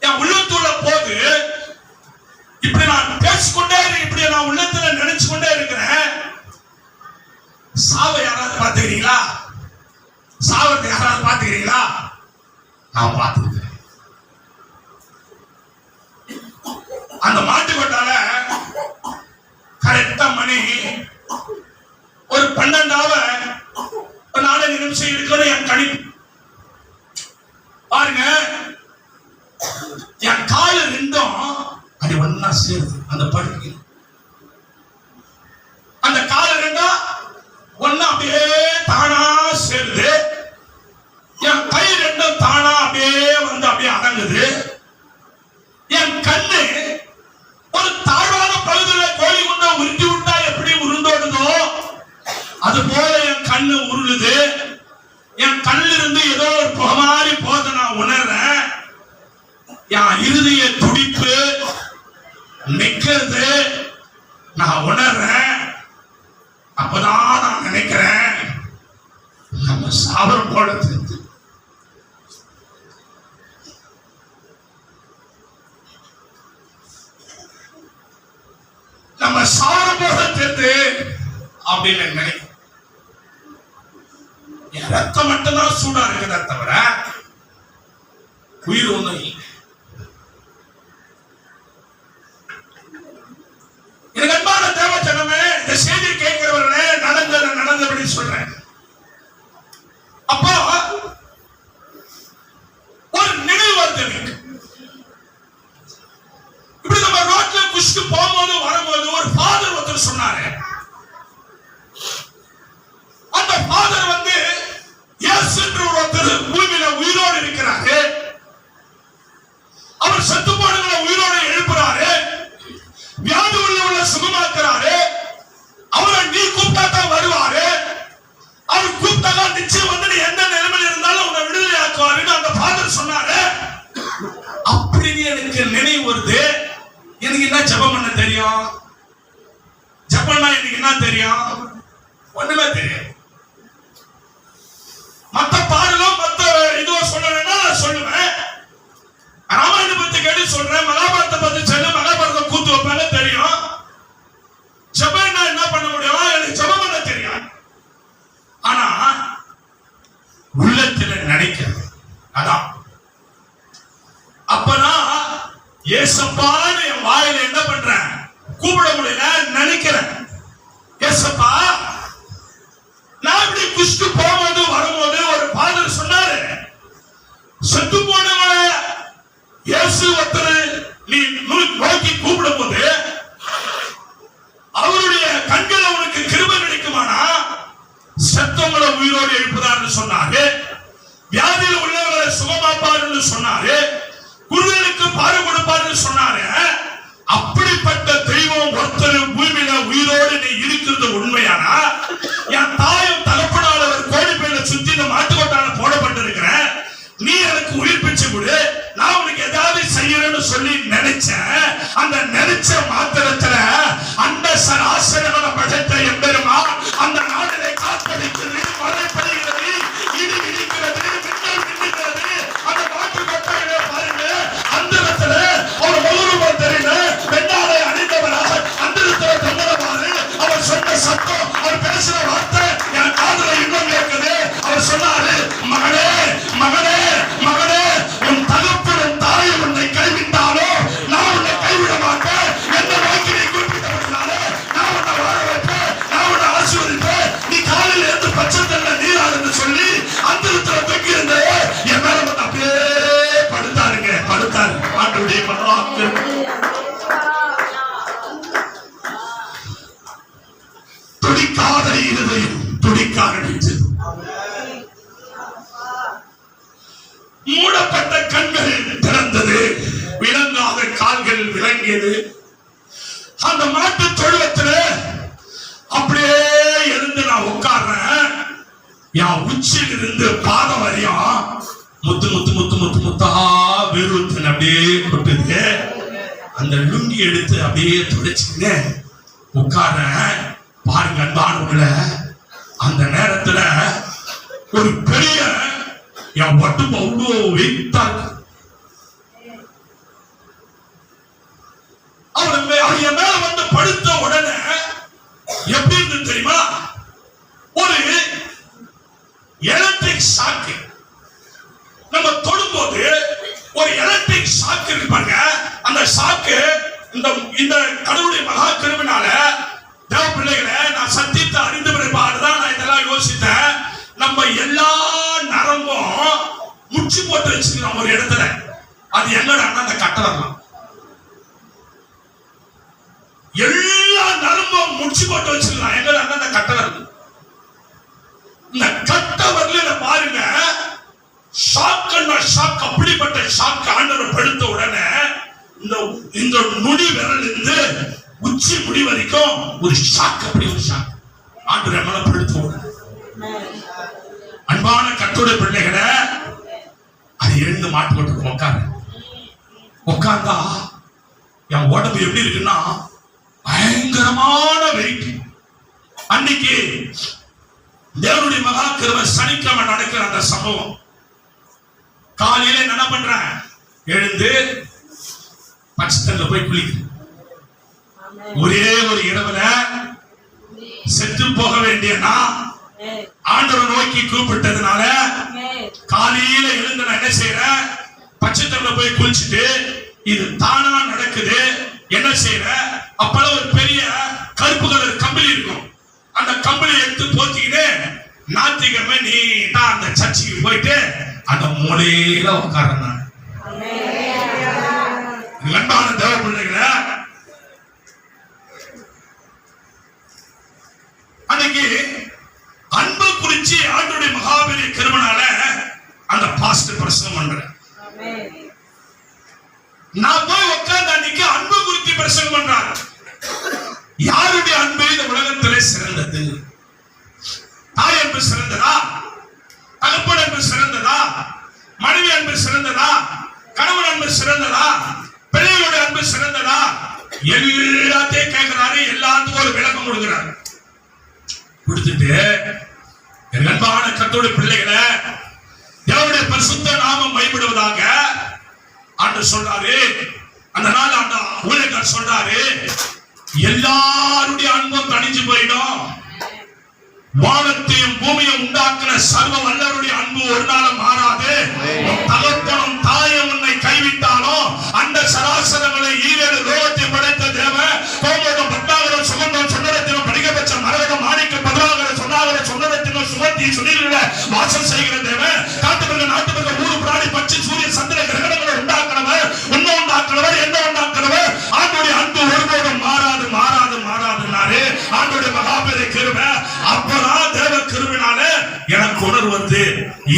என் உள்ளத்துள்ள போது இப்படி நான் பேசிக்கொண்டே இப்படி நான் உள்ளத்துல நினைச்சு கொண்டே இருக்கிறேன். சாவை யாராவது பார்த்துக்கிறீங்களா? சாவத்தை யாராவது பார்த்துக்கிறீங்களா? நான் பார்த்துக்கிறேன். அந்த மாட்டு கொட்டால கரெக்டா மணி ஒரு 12 நிமிஷம் இருக்குன்னு என் கணிப்பு. பாருங்க, என் கால ரெண்டும் அது ஒன்னா சேருது. அந்த படுக்கை அந்த கால ரெண்டும் ஒன்னா அப்படியே தானா சேருது. என் கை ரெண்டும் தானா அப்படியே வந்து அப்படியே அடங்குது. என் கண்ணு ஒரு தாழ்வான பகுதியில் கோழி குண்டை உருட்டி விட்டா எப்படி உருண்டோடுதோ அது போல என் கண்ணு உருளுது. என் கண்ணில் இருந்து ஏதோ ஒரு புகை மாதிரி போத நான் உணர்றேன். என் இருதய துடிப்பு நிக்கிறது நான் உணர்றேன். அப்பதான் நான் நினைக்கிறேன், நம்ம சாவரம் போல தெரிஞ்சு நம்ம சாவரம் போல தெரிஞ்சு அப்படின்னு நினைக்கிறேன். என் ரத்தம் மட்டும்தான் சூடா இருக்குதா தவிர உயிர் ஒண்ணும் இல்லை. எனக்கு அன்பான தேவ ஜனமே, இந்த செய்தி கேட்கிறவர்களே, நடந்தபடி சொல்றேன். அப்போ ஒரு நினைவு வருது எனக்கு. இப்படி நம்ம ரோட்ல குஷ்டு போகும்போது வரும்போது ஒரு ஃபாதர் ஒருத்தர் சொன்னாரு. அந்த ஃபாதர் வந்து இயேசு என்ற ஒருத்தர் பூமியில உயிரோடு இருக்கிறாரு. அவர் செத்து போனவங்களை உயிரோடு எழுப்புறாரு. வியாதி உள்ள சுகமாக்குறாரு. அவரை நீ கூப்பிட்டா தான் வருவாரு. அவர் கூப்பிட்டா நிச்சயம் வந்து நீ எந்த நிலைமையில் இருந்தாலும் உன்னை விடுதலை ஆக்குவாருன்னு அந்த ஃபாதர் சொன்னாரு. அப்படின்னு எனக்கு நினைவு வருது. எனக்கு என்ன ஜெபம் பண்ண தெரியும்? ஜெபம்னா எனக்கு என்ன தெரியும்? ஒண்ணுமே தெரியும். மத்த பாடலும் மத்த இதுவோ சொல்லணும்னா நான் சொல்லுவேன். ராமாயணத்தை பத்தி கேட்டு சொல்றேன். மகாபாரத்தை பத்தி சொல்லு, மகாபாரதம் கூத்து வைப்பாங்க தெரியும். ஜெபம் என்ன பண்ண முடியும்? எனக்கு ஜெபம் பண்ண தெரியும். ஆனா உள்ளத்துல நினைக்கிறது அதான். அப்பதான் ஏசப்பான்னு என் வாயில என்ன பண்றேன்? கூப்பிட முடியல, நினைக்கிறேன். ஏசப்பா, நான் இப்படி குஷ்டு போகும்போது வரும்போது ஒரு ஃபாதர் சொன்னாரு, செத்து போனவன இயேசு ஒருத்தர் நீ நோக்கி கூப்பிடும் போது அவருடைய கண்கள் அவனுக்கு கிருபை கிடைக்குமானா செத்தவங்களை உயிரோடு எழுப்புதான்னு சொன்னாரு. வியாதியில் உள்ளவர்களை சுகமாப்பாருன்னு சொன்னாரு. குருடனுக்கு பாரு கொடுப்பாருன்னு சொன்னாரு. அப்படிப்பட்ட தெய்வம் ஒருத்தர் பூமியில உயிரோடு நீ இருக்கிறது உண்மையானா, என் தாயும் தகப்பனால ஒரு கோடி பேரை சுத்தி இந்த மாட்டுக்கொட்டான போடப்பட்டிருக்கிறேன், நீ எனக்கு உயிர் பிச்சை கொடு, நான் உனக்கு ஏதாவது செய்யறேன்னு சொல்லி நினைச்சேன். அந்த நினைச்ச மாத்திரத்துல அந்த சராசரங்களை படைத்த எம்பெருமான் அந்த நாட்டிலே காத்தடிக்கிறது, மழை பெய்கிறது, இடி இடிக்கிறது, மின்னல் மின்னுகிறது. அந்த நாட்டு கொட்டையிலே பாருங்க, அந்த இடத்துல ஒரு முழுவதும் தெரியல வெண்ணாலை அணிந்தவராக அந்த இடத்துல தங்கடமாறு அவர் சொன்ன சத்தம், அவர் பேசுற வார்த்தை என் காதுல இன்னும் கேட்குது. அவர் சொன்னாரு, மகனே மகனே மகனே, உன் தகப்பனும் தாயும் உன்னை கைவிட்டாலோ நான் உன்னை கைவிட மாட்டேன். எந்த நோக்கி நீ குறிப்பிட்டவர்களாலே நான் உன்னை வாழ வைப்பேன், நான் உன்னை ஆசீர்வதிப்பேன். நீ காலையில் இருந்து பச்சை தண்ண நீராடுன்னு சொல்லி அந்த இடத்துல தூக்கி இருந்த என் மேல வந்து அப்படியே படுத்தாருங்க, படுத்தாரு. ஆண்டுடைய மகளாக்கு துடிக்காத இருதயம் துடிக்க ஆரம்பிச்சது. மூடப்பட்ட கண்கள் திறந்தது, விளங்காத கால்கள் விளங்கியது. அந்த மாட்டு தொழுவத்தில் அப்படியே இருந்து நான் உட்கார்றேன். என் உச்சியில் இருந்து பாதம் வரையும் முத்து முத்து முத்து முத்து முத்தா வெறுத்தன் அப்படியே கொட்டுது. அந்த லுங்கி எடுத்து அப்படியே துடைச்சுன்னு உட்கார்றேன். பாருங்க அன்பானவர்களே, அந்த நேரத்துல ஒரு பெரிய என் உடம்பு அவ்வளோ வெயிட்டா இருக்கு. அவர் என் மேல வந்து படுத்த உடனே எப்படி இருந்து தெரியுமா? ஒரு எலக்ட்ரிக் ஷாக்கு. நம்ம தொடும்போது ஒரு எலக்ட்ரிக் ஷாக்கு இருப்பாங்க. அந்த ஷாக்கு இந்த கடவுளுடைய மகா கிருபையினால தேவ பிள்ளைகளை நான் சத்தியத்தை அறிந்து பிறகுதான் நான் இதெல்லாம் யோசித்தேன். நம்ம எல்லா நரம்பும் முச்சு போட்டு வச்சுக்கிறோம் ஒரு இடத்துல. அது என்னடா அந்த கட்டவரலாம். எல்லா நரம்பும் முச்சு போட்டு வச்சுக்கலாம். எங்கடா அந்த கட்டவரல். இந்த கட்டவரல பாருங்க, ஷாக்குன்னா ஷாக். அப்படிப்பட்ட ஷாக் ஆண்டவர் படுத்த உடனே இந்த நுடி விரல் இருந்து உச்சி முடி வரைக்கும் ஒரு ஷாக். அப்படி ஒரு ஷாக் ஆண்டவர் மேல படுத்த உடனே. அன்பான கர்த்தருடைய பிள்ளைகளை, அது எழுந்து மாட்டு போட்டு உட்கார்ந்தா என் உடம்பு எப்படி இருக்குன்னா பயங்கரமான வெயிட். அன்னைக்கு தேவனுடைய மகா கிருபை சனிக்கிழமை நடக்கிற அந்த சம்பவம். காலையில என்ன பண்றேன், எழுந்து பச்சை போய் குளிக்கிறேன். ஒரே ஒரு இரவுல செத்து போக வேண்டிய நான் ஆண்டவர் நோக்கி கூப்பிட்டதுனால காலையில எழுந்து நான் என்ன செய்யறேன், பச்சை தண்ணில போய் குளிச்சுட்டு இது தானா நடக்குது. என்ன செய்யற, அப்பெல்லாம் ஒரு பெரிய கருப்பு கலர் கம்பளி இருக்கும். அந்த கம்பளி எடுத்து போத்திக்கிட்டு ஞாயிற்றுக்கிழமை நீட்டா அந்த சர்ச்சுக்கு போயிட்டு அந்த மூலையில உட்கார்றேன். அன்பான தேவ பிள்ளைகளை, அன்னைக்கு அன்பு குறிச்சி ஆண்டவருடைய மகாபலி கிருபையினால அந்த பாஸ்டர் பிரசங்கம் பண்றேன். நான் போய் உட்கார்ந்து அன்னைக்கு அன்பு குறித்து பிரசங்கம் பண்றாங்க. யாருடைய அன்பு இந்த உலகத்திலே சிறந்தது? தாய் அன்பு சிறந்ததா? தகப்பன் அன்பு சிறந்ததா? மனைவி அன்பு சிறந்ததா? கணவன் அன்பு சிறந்ததா? பிள்ளைகளுடைய அன்பு சிறந்ததா? எல்லாத்தையும் கேட்கிறாரு. எல்லாத்துக்கும் ஒரு விளக்கம் கொடுக்கிறாரு. கொடுத்துட்டு அன்பான கர்த்தருடைய பிள்ளைகளை, தேவனுடைய பரிசுத்த நாமம் மகிமைப்படுவதாக ஆண்டு சொல்றாரு. அந்த நாள் அந்த ஊழியக்காரர் சொல்றாரு, எல்லாருடைய அன்பும் தணிஞ்சு போயிடும். வானத்தையும் பூமியும் உண்டாக்குன சர்வ வல்லவருடைய அன்பு ஒரு நாளும் மாறாது. தகப்பனும் தாயும் உன்னை கைவிட்டாலும் அந்த சராசரங்களை ஈரேழு லோகத்தை படைத்த தேவன் கோமோகம் பத்மாகரம் சுகந்தம் சொன்னரத்தினம் படிக்கப்பட்ட மரகம் மாணிக்க பதினாகர சொன்னாகர சொன்னரத்தினம் சுமத்தி சுனில வாசம் செய்கிற தேவன் காட்டுமிருக நாட்டுமிருக ஊரு பிராணி பட்சி சூரிய சந்திர கிரகணங்களை உண்டாக்குனவர், உன்னை உண்டாக்குனவர், என்ன உண்டாக்குனவர். ஆண்டோடைய அன்பு ஒருபோதும் மாறாது மாறாது மாறாதுன்னாரு ஆண்டோடைய மகாபெரிய கிருபை. அப்பதான் தேவ கிருபையினால எனக்கு உணர்வு வந்து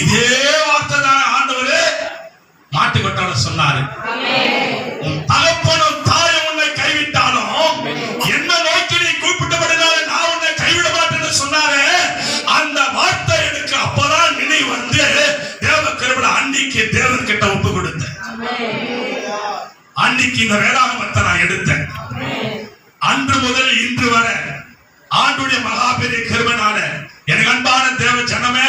இதே வார்த்தை தான் ஆண்டவரே மாட்டு கொட்டால சொன்னாரு. உன் தகப்பனும் தாயும் உன்னை கைவிட்டாலும் என்ன நோக்கி நீ கூப்பிட்டபடினால நான் உன்னை கைவிட மாட்டேன்னு சொன்னாரு. அந்த வார்த்தை எனக்கு அப்பதான் நினைவு வந்து தேவ கிருபையில அன்னைக்கு தேவன் கிட்ட ஒப்பு கொடுத்தேன். அன்னைக்கு இந்த வேதாகமத்தை நான் எடுத்தேன். அன்று முதல் இன்று வரை ஆண்டுடைய மகா பெரிய கிருபைனால எனக்கு அன்பான தேவ ஜனமே,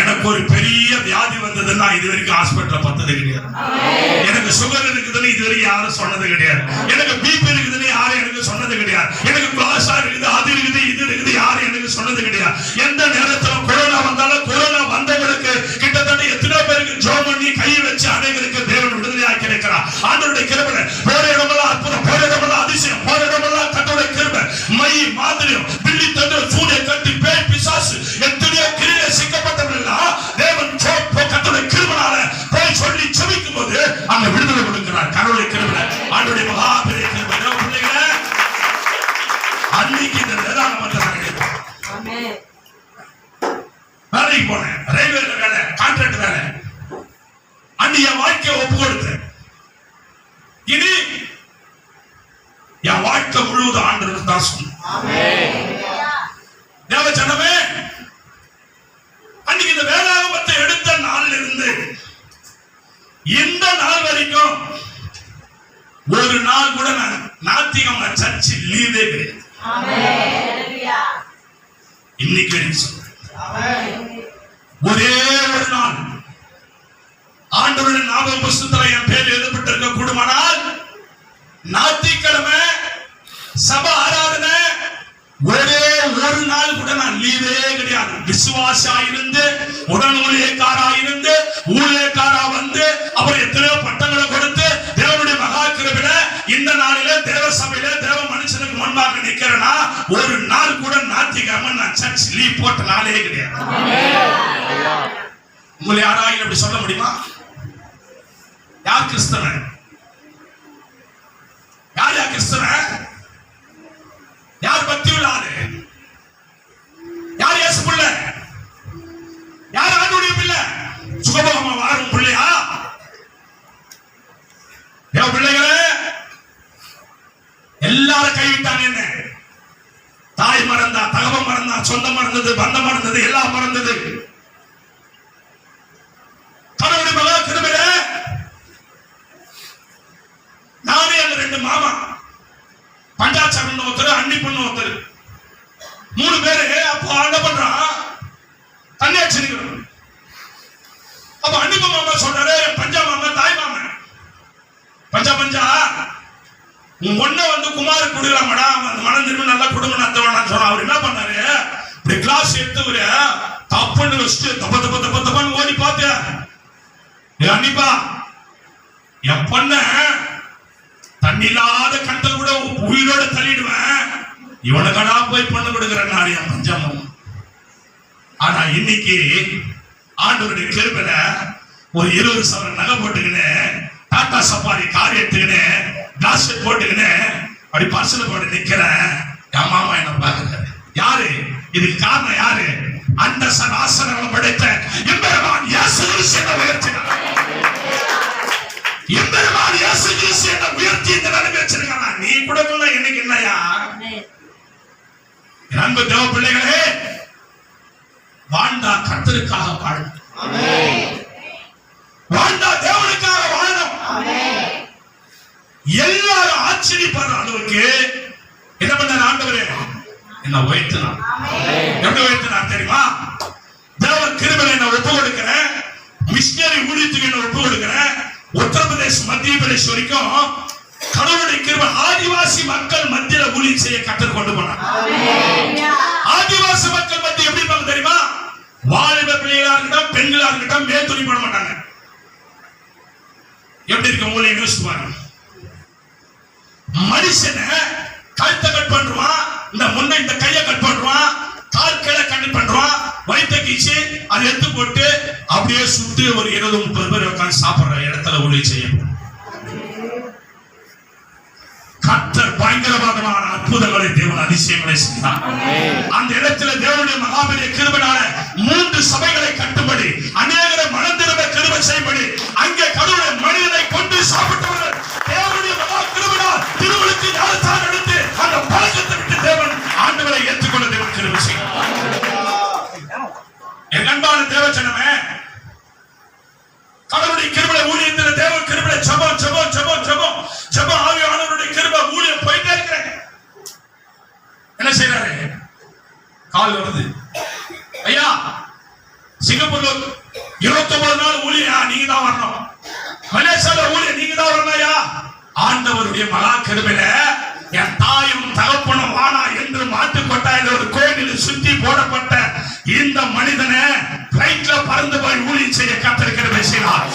எனக்கு ஒரு பெரிய வியாதி வந்ததுன்னா இது வரைக்கும் ஹாஸ்பிட்டல்ல பார்த்தது கிடையாது. எனக்கு சுகர் இருக்குதுன்னு இது வரைக்கும் யாரும் சொன்னது கிடையாது. எனக்கு பிபி இருக்குதுன்னு யாரும் எனக்கு சொன்னது கிடையாது. எனக்கு பிளாஸா இருக்குது, அது இருக்குது, இது இருக்குது, யாரும் எனக்கு சொன்னது கிடையாது. எந்த நேரத்துல கொரோனா வந்தாலும் கொரோனா வந்தவங்களுக்கு கிட்டத்தட்ட எத்தனை பேருக்கு ஜெபம் பண்ணி கை வச்சு அனைவருக்கு தேவன் விடுதலையாக்கி இருக்கிறார். ஆண்டவருடைய கிருபை போற இடமெல்லாம் அற்புதம், போற இடமெல்லாம் அதிசயம், போற இடமெல்லாம் கர்த்தருடைய கிருபை. மை மாதிரியும் பில்லி தந்து சூடைய கட்டி பேய் பிசாசு எத்தனையோ கிரியை சிக்கப்பட்டவர்கள் தேவன் கர்த்தருடைய கிருபையால போய் சொல்லி செபிக்கும் போது அங்க விடுதலை கொடுக்கிறார். கடவுளுடைய கிருபை, ஆண்டவருடைய மகா பெரிய கிருபை. பிள்ளைகளே, அன்னைக்கு இந்த வேதாந்த மந்திரம் வேலைக்கு போனேன், ரயில்வேல வேலை, கான்ட்ராக்ட் வேலை. அன்னைக்கு என் வாழ்க்கையை ஒப்பு கொடுத்தேன். இனி என் வாழ்க்கை முழுவதும் ஆண்டவருக்கு தான் சொன்னேன். தேவ ஜனமே, அன்னைக்கு இந்த வேதாகமத்தை எடுத்த நாளில் இருந்து இந்த நாள் வரைக்கும் ஒரு நாள் கூட நான் ஞாயிற்றுக்கிழமை சர்ச்சு லீவே கிடையாது. இன்னைக்கு ஒரே ஒரு நாள் ஆண்டவருடைய ஞாபக புஸ்தகத்துல என் பேர் எழுதப்பட்டிருக்க கூடுமானால் ஞாயிற்றுக்கிழமை சபை ஆராதனை ஒரே ஒரு நாள் கூட நான் லீவே கிடையாது. விசுவாசியா இருந்து, உடன் ஊழியக்காரா இருந்து, ஊழியக்காரா வந்து அவர் எத்தனையோ பட்டங்களை கொடுத்து தேவனுடைய மகா கிருபையில இந்த நாளில தேவ சபையில தேவ மனுஷனுக்கு முன்பாக நிக்கிறேன்னா ஒரு நாள் கூட ஞாயிற்றுக்கிழமை நான் சர்ச் லீவ் போட்ட நாளே கிடையாது. உங்களை யாராயும் அப்படி சொல்ல முடியுமா? யார் கிறிஸ்தவன்? யார் யார் கிறிஸ்தவன்? யார் பக்தி உள்ள ஆளு? யார் இயேசு பிள்ளை? யார் ஆண்டவருடைய பிள்ளை? சுகபோகமா வாழும் பிள்ளையா? தேவ பிள்ளைகளே, எல்லாரும் கைவிட்டாங்க. என்ன? தாய் மறந்தா, தகவல் மறந்தா, சொந்தம் மறந்தது, பந்தம் மறந்தது, எல்லாம் மறந்தது. கடவுளுடைய மகா கிருபையில நானே அந்த ரெண்டு மாமா, பஞ்சாச்சரன் ஒருத்தர், அன்னி பொண்ணு ஒருத்தர், 3 பேரு. அப்போ என்ன பண்றான்? தண்ணி அடிச்சிருக்கிறோம். அப்ப அன்னிப்ப மாமா சொல்றாரு, பஞ்சா மாமா, தாய் மாமா, பஞ்சா உன் பொண்ணை வந்து குமார் குடுக்கலாமடா, அந்த மனம் திரும்பி நல்லா குடும்பம் நடத்தவனான்னு சொன்னா. அவர் என்ன பண்ணாரு? இப்படி கிளாஸ் எடுத்து தப்புன்னு வச்சுட்டு தப்ப தப்ப தப்ப தப்பான்னு ஓடி பார்த்து, அன்னிப்பா என் பொண்ண தண்ணி இல்லாத கண்டல் கூட உயிரோட தள்ளிடுவேன், இவனுக்கடா போய் பண்ண கொடுக்கிறேன் என் பஞ்சமும். ஆனா இன்னைக்கு ஆண்டவருடைய கிருபையில ஒரு 20 சவரன் நகை போட்டுக்கின்னு, டாடா சஃபாரி கார் எடுத்துக்கின்னு, கிளாஸ் போட்டுக்கின்னு அப்படி பர்சன போட்டு நிக்கிறேன். என் மாமா என்ன பாக்குறாரு. யாரு இதுக்கு காரணம்? யாரு? அந்த சராசரம் படைத்த எம்பெருமான் இயேசு கிறிஸ்து என்ன உயர்த்தினார். எம்பெருமான் இயேசு கிறிஸ்து என்ன உயர்த்தி இந்த நிலைமை வச்சிருக்கானா. நீ கொடுக்கல, எனக்கு என்னையா? அன்பு தேவ பிள்ளைகளே, வாழ்ந்தா கர்த்தருக்காக வாழணும். வாழ்ந்தா தேவனுக்காக வாழணும். எல்லாரும் ஆச்சரியப்படுற அளவுக்கு என்ன பண்ண ஆண்டவரே என்ன உயர்த்தினார். எப்படி உயர்த்தினார் தெரியுமா? தேவ கிருபையில என்ன ஒப்பு கொடுக்கிறேன், மிஷனரி ஊழியத்துக்கு என்ன ஒப்பு கொடுக்கிறேன். உத்தரப்பிரதேஷ், மத்திய பிரதேஷ் வரைக்கும் கடவுளுடைய கிருபை ஆதிவாசி மக்கள் மத்தியில ஊழியம் செய்ய கர்த்தர் கொண்டு போனார். ஆதிவாசி மக்கள் மத்திய எப்படி இருப்பாங்க தெரியுமா? வாலிப பிள்ளைகளா இருக்கட்டும், பெண்களா இருக்கட்டும், மேல் துணி போட மாட்டாங்க. எப்படி இருக்க ஊழியம் யோசிச்சு பாருங்க. மனுஷனை கழுத்தை கட் பண்றான், இந்த முன்ன இந்த கையை கட் பண்றான், கால் கீழே கட் பண்றான், வயிற்ற கீச்சு அதை எடுத்து போட்டு அப்படியே சுட்டு ஒரு 20-30 பேர் உட்காந்து சாப்பிடுற இடத்துல ஊழியம் செய்யும். கர்த்தர் பயங்கரமான அற்புதங்களை தேவன் அதிசயங்களை செய்தார். அந்த இடத்துல தேவனுடைய மகாபெரிய கிருபையால 3 சபைகளை கட்டும்படி, அநேகரை மனம் திரும்ப கிருபை செய்யும்படி, அங்கே கடவுளுடைய மனிதனை கொண்டு சாப்பிட்டவர்கள் தேவனுடைய மகா கிருபையால் திருவுளுக்கு ஞானஸ்நானம் எடுத்து அந்த பழக்கத்தை விட்டு தேவன் ஆண்டவரை ஏற்றுக்கொள்ள தேவன் கிருபை செய்தார். என் அன்பான தேவஜனமே, கடவுளுடைய கிருபை ஊழியத்தில் தேவன் கிருபை ஜெபம் ஜெபம் ஜெபம் ஜெபம் ஜெபம் ஆவியானவருடைய கிருபை ஊழியம் போயிட்டே இருக்கிறேன். கால் வருது, ஐயா சிங்கப்பூர்ல 29 நாள் ஊழியா நீங்க தான் வரணும், மலேசியால ஊழிய நீங்க தான் வரணும் ஐயா. ஆண்டவருடைய மகா கிருபையில என் தாயும் தகப்பனும் வானா என்று மாட்டுக்கொட்டாயில ஒரு கோயிலில் சுத்தி போடப்பட்ட இந்த மனிதனை பிளைட்ல பறந்து போய் ஊழியம் செய்ய கத்திருக்கிற பேசினார்.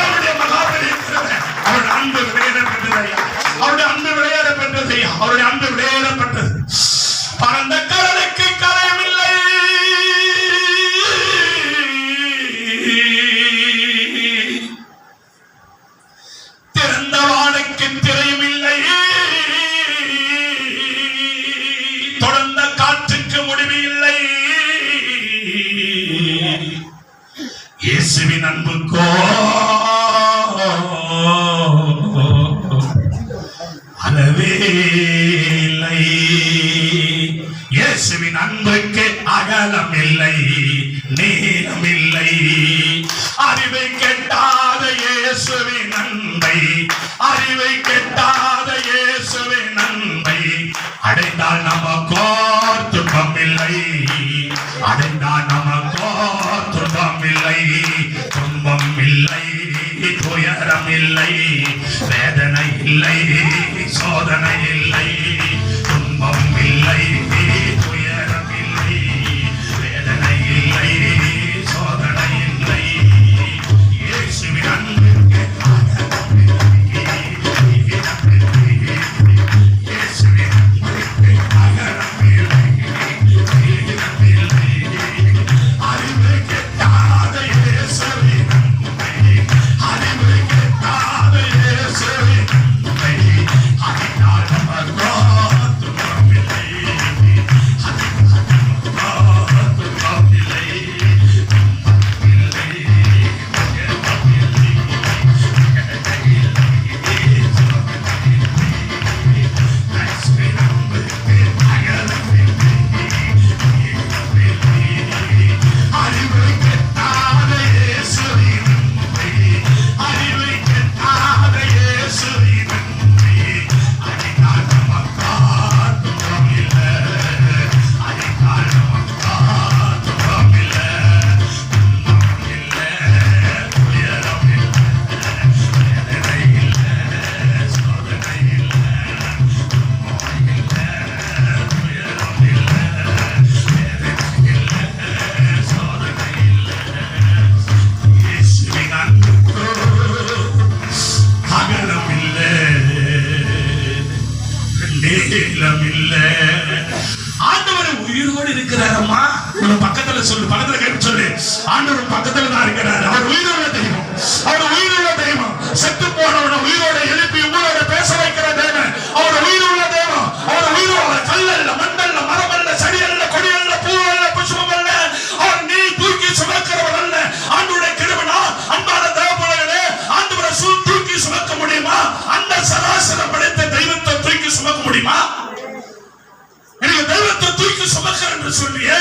அவருடைய மகா கிருபை, அவருடைய அன்பு விளையாடப்பட்டது ஐயா, அவருடைய அன்பு விளையாடப்பட்டது ஐயா, அவருடைய அன்பு விளையாடப்பட்டது. பரந்த கடலுக்கு கரையமில்லை, திறந்த வானுக்கு திரையும் இல்லை, தொடர்ந்த காற்றுக்கு முடிவு இல்லை. இயேசுவின் அன்புக்கோ அளவே இல்லை, இயேசுவின் அன்புக்கு அகலம் இல்லை, நீளம் இல்லை. அறிவை கெட்டாத இயேசுவின் அன்பை, அறிவை கெட்டாத இயேசுவின் அன்பை அடைந்தால் நமக்கோ துன்பம் இல்லை, அடைந்தால் நமக்கோ துன்பம் இல்லை, துன்பம் இல்லை, துயரம் இல்லை, வேதனை இல்லை, சோதனை இல்லை, துன்பம் இல்லை, துயரம் இல்லை, வேதனை இல்லை, சோதனை இல்லை. இயேசுவின் அன்புக்கு அகலம் இல்லை, இயேசுவின் அன்புக்கு அகலம் இல்லை, நீளம் இல்லை. அறிவு கெட்டாத இயேசுவின் அன்பை, அறிவு கெட்டாத இயேசுவின் அன்பை அறிந்தால் நமக்கோ துன்பம் இல்லை, அறிந்தால் நமக்கோ துன்பம் இல்லை, துன்பம் இல்லை, துயரம் இல்லை, வேதனை இல்லை, சோதனை இல்லை. இயேசுவின் அன்புக்கு அகலம் இல்லை, நீளம் இல்லை. அறிவு கெட்டாத இயேசுவின் அன்பை, அறிவு கெட்டாத இயேசுவின் அன்பை அறிந்தால் நமக்கோ துன்பம் இல்லை, அறிந்தால் நமக்கோ துன்பம் இல்லை, துன்பம் இல்லை, துயரம் இல்லை, வேதனை இல்லை, சோதனை இல்லை, துன்பம் இல்லை, துயரம் இல்லை, வேதனை இல்லை, சோதனை இல்லை. இயேசுவின் அன்புக்கோ அகலம் இல்லை, நீளம் இல்லை. ஆண்டவர் உயிரோடு இருக்கிறாரம்மா, உங்க பக்கத்துல சொல்லு, பக்கத்துல கேட்டு சொல்லு, ஆண்டவர் பக்கத்துல தான் இருக்கிறாரு. அவர் உயிருள்ள தெய்வம், அவர் உயிருள்ள தெய்வம். செத்து போனவனை உயிரோட எழுப்பி உங்களோட பேச வைக்கிற தெய்வம், அவர் உயிருள்ள தெய்வம். அவர் உயிரோட கல்லல்ல, மண்ணல்ல, மரமல்ல, செடியல்ல, கொடியல்ல, பூவல்ல, புஷ்பமல்ல. அவர் நீ தூக்கி சுமக்கிறவர் அல்ல. ஆண்டவருடைய கிருபைனா அன்பான தேவபிள்ளைகளே, ஆண்டவரை தூக்கி சுமக்க முடியுமா? அந்த சராசரம் படைத்த தெய்வத்தை தூக்கி சுமக்க முடியுமா? எனக்கு தெய்வத்தை தூக்கி சுமக்கிற என்று சொல்லியே,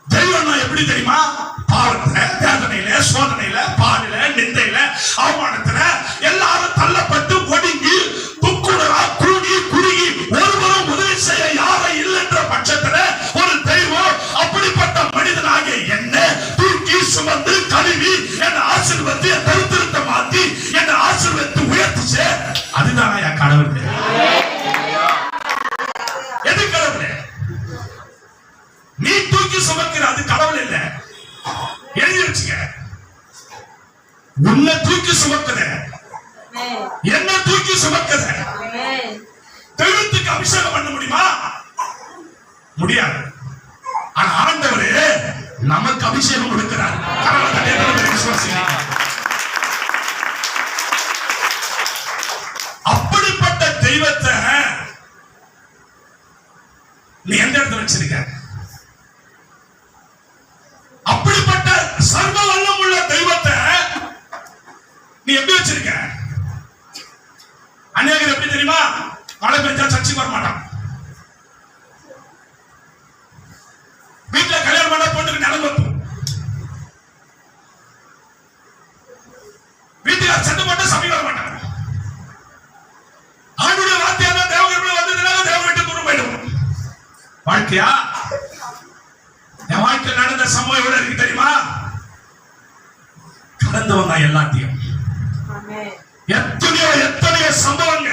தெய்வம் எப்படி தெரியுமா? பாவத்துல, வேதனையில, சோதனையில, பாலில, நிந்தையில, அவமானத்துல எல்லாரும் தள்ளப்பட்டு ஒடுங்கி துக்குடரா குறுகி குறுகி ஒருவரும் உதவி செய்ய யாரும் இல்லைன்ற பட்சத்துல ஒரு தெய்வம் அப்படிப்பட்ட மனிதனாகிய என்ன தூக்கி சுமந்து கழுவி என்னை ஆசீர்வதித்து என் தரித்திரத்தை மாத்தி என்னை ஆசீர்வதித்து உயர்த்துச்சு. அதுதான் என் கடவுள். எது கடவுள்? நீ தூக்கி சுமக்கிற அது கடவுள் இல்ல. எழுதி வச்சுக்க. உன்னை தூக்கி சுமக்குத, என்ன தூக்கி சுமக்குத. தெய்வத்துக்கு அபிஷேகம் பண்ண முடியுமா? முடியாது. ஆனா ஆண்டவரே நமக்கு அபிஷேகம் கொடுக்கிறார். அப்படிப்பட்ட தெய்வத்தை நீ எந்த இடத்துல வச்சிருக்க? அப்படிப்பட்ட சர்வ வல்லம் உள்ள தெய்வத்தை நீ எப்படி வச்சிருக்க? அநேகர் எப்படி தெரியுமா? மழை பெஞ்சா சர்ச்சைக்கு வர மாட்டான். வீட்டுல கல்யாணம் பண்ண பொண்ணுக்கு நிலம் வைப்போம். வீட்டுல சண்டை போட்டு சபைக்கு வர மாட்டாங்க. ஆண்டுடைய வார்த்தையான தேவகர்களை வந்ததுனால தேவ வீட்டு தூரம் போயிடுவோம். பாத்தியா? என் வாழ்க்கையில் நடந்த சம்பவம் எவ்வளவு இருக்கு தெரியுமா? கடந்து வந்தா எல்லாத்தையும். எத்தனையோ சம்பவங்க.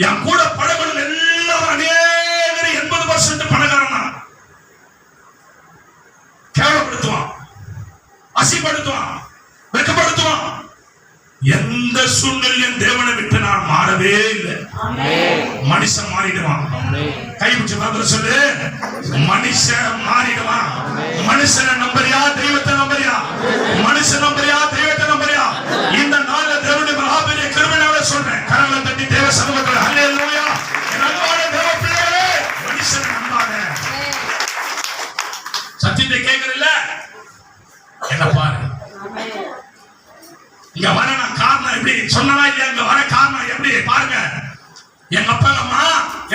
என் கூட பழகுன எல்லாரும் அநேகர் 80% பணக்காரனா. கேவலப்படுத்துவான், அசிப்படுத்துவான், வெட்கப்படுத்துவான். எந்த சூழ்நிலையும் தேவனை விட்டு நான் மாறவே இல்லை. மனுஷன் மாறிடுவான். கைப்பிடிச்சு பார்த்து சொல்லு, மனுஷன் மாறிடுவான். மனுஷனை நம்பறியா, தெய்வத்தை நம்பறியா? மனுஷன் நம்பறியா, தெய்வத்தை நம்பறியா? இந்த நாள்ல தேவனுடைய மகாபெரிய கிருபையால சொல்றேன். கரங்களை தட்டி தேவ சமூகத்தில் ஹல்லேலூயா. என் அன்பான தேவ பிள்ளைகளே, மனுஷனை நம்பாத. சத்தியத்தை கேட்கறதில்ல, என்ன பாரு. இங்க வர நான் காரணம் எப்படி சொன்னா இல்லையா? இங்க வர காரணம் எப்படி பாருங்க. எங்க அப்பா அம்மா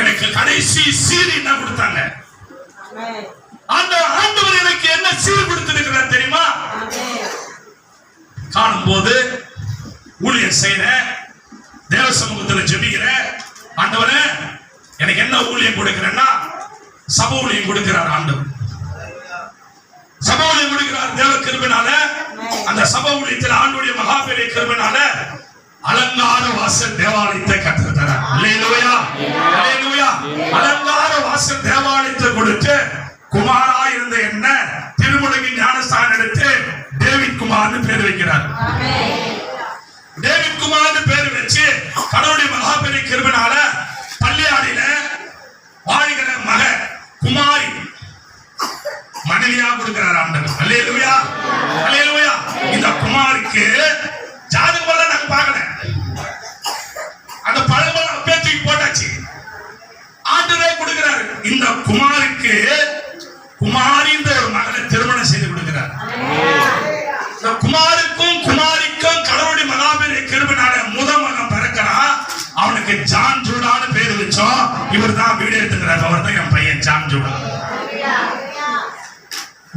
எனக்கு கடைசி சீர் என்ன கொடுத்தாங்க? அந்த ஆண்டவர் எனக்கு என்ன சீர் கொடுத்திருக்கிறார் தெரியுமா? காணும் போது ஊழியர் செய்யற, தேவ சமூகத்தில் ஜெபிக்கிற, ஆண்டவரே எனக்கு என்ன ஊழியம் கொடுக்கிறேன்னா சபை ஊழியம் கொடுக்கிறார் ஆண்டவர். சபை ஊழியம் கொடுக்கிறார் தேவ கிருபையினால. அந்த சபை ஊழியத்தில் ஆண்டுடைய மகாபெரிய கிருபையினால அலங்கார வாசல் தேவாலயத்தை கற்றுத்தரார். அல்லேலூயா, அல்லேலூயா. அலங்கார வாசல் தேவாலயத்தை கொடுத்து குமாரா இருந்த என்ன திருமுழுகி ஞானஸ்தானம் எடுத்து டேவிட் குமார்னு பேர் வைக்கிறார். டேவிட் குமார்னு பேர் வச்சு கடவுளுடைய மகாபெரிய கிருபையினால பள்ளியாடியில வாழ்கிற மக குமாரி மனைவியா கொடுக்கிறார் ஆண்டவர். அல்லேலூயா, அல்லேலூயா. இந்த குமாருக்கு ஜாதகம் எல்லாம் நாங்க பார்க்கல. அந்த பழமெல்லாம் பேச்சுக்கு போட்டாச்சு. ஆண்டவரே கொடுக்கிறாரு. இந்த குமாருக்கு குமாரின்ற ஒரு மகளை திருமணம் செய்து கொடுக்கிறார். இந்த குமாருக்கும் குமாரிக்கும் கடவுளுடைய மகாபெரிய கிருபையினால முதல் மகன் பிறக்கிறான். அவனுக்கு ஜான் ஜூடான்னு பேர் வச்சோம். இவர் தான் வீடியோ எடுத்துக்கிறார். அவர் தான் என் பையன் ஜான் ஜூடா.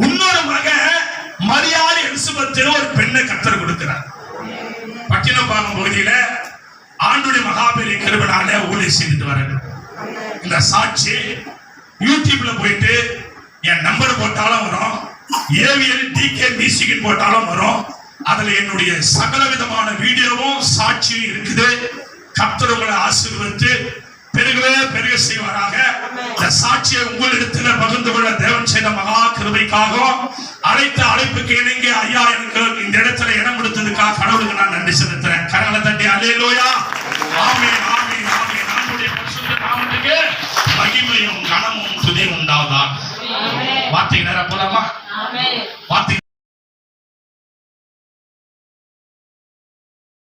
இன்னொரு மகன் மரியாதை எலிசபெத் ஒரு பெண்ணை கர்த்தர் கொடுக்கிறார். பட்டினப்பாக்கம் பகுதியில ஆண்டுடைய மகாபெரிய கிருபையினால ஊழியம் செய்துட்டு வரேன். இந்த சாட்சி யூடியூப்ல போயிட்டு என் நம்பர் போட்டாலும் வரும், ஏவிஎல் டிகே மியூசிக் போட்டாலும் வரும். அதுல என்னுடைய சகல விதமான வீடியோவும் சாட்சியும் இருக்குது. கர்த்தர் உங்களை ஆசீர்வதித்து பெருகவே பெருக செய்வாராக. இந்த சாட்சியை உங்களிடத்துல பகிர்ந்து கொள்ள தேவன் செய்த மகா கிருபைக்காகவும் அழைத்த அழைப்புக்கு இணங்க ஐயா எனக்கு இந்த இடத்துல இடம் கொடுத்ததுக்காக கடவுளுக்கு நான் நன்றி செலுத்துறேன். கரங்களை தட்டி அல்லேலூயா, ஆமென், ஆமென், ஆமென். நம்முடைய பரிசுத்த நாமத்துக்கு மகிமையும் கனமும் துதியும் உண்டாவதாக. வார்த்தை நேரம் போலாமா? வார்த்தை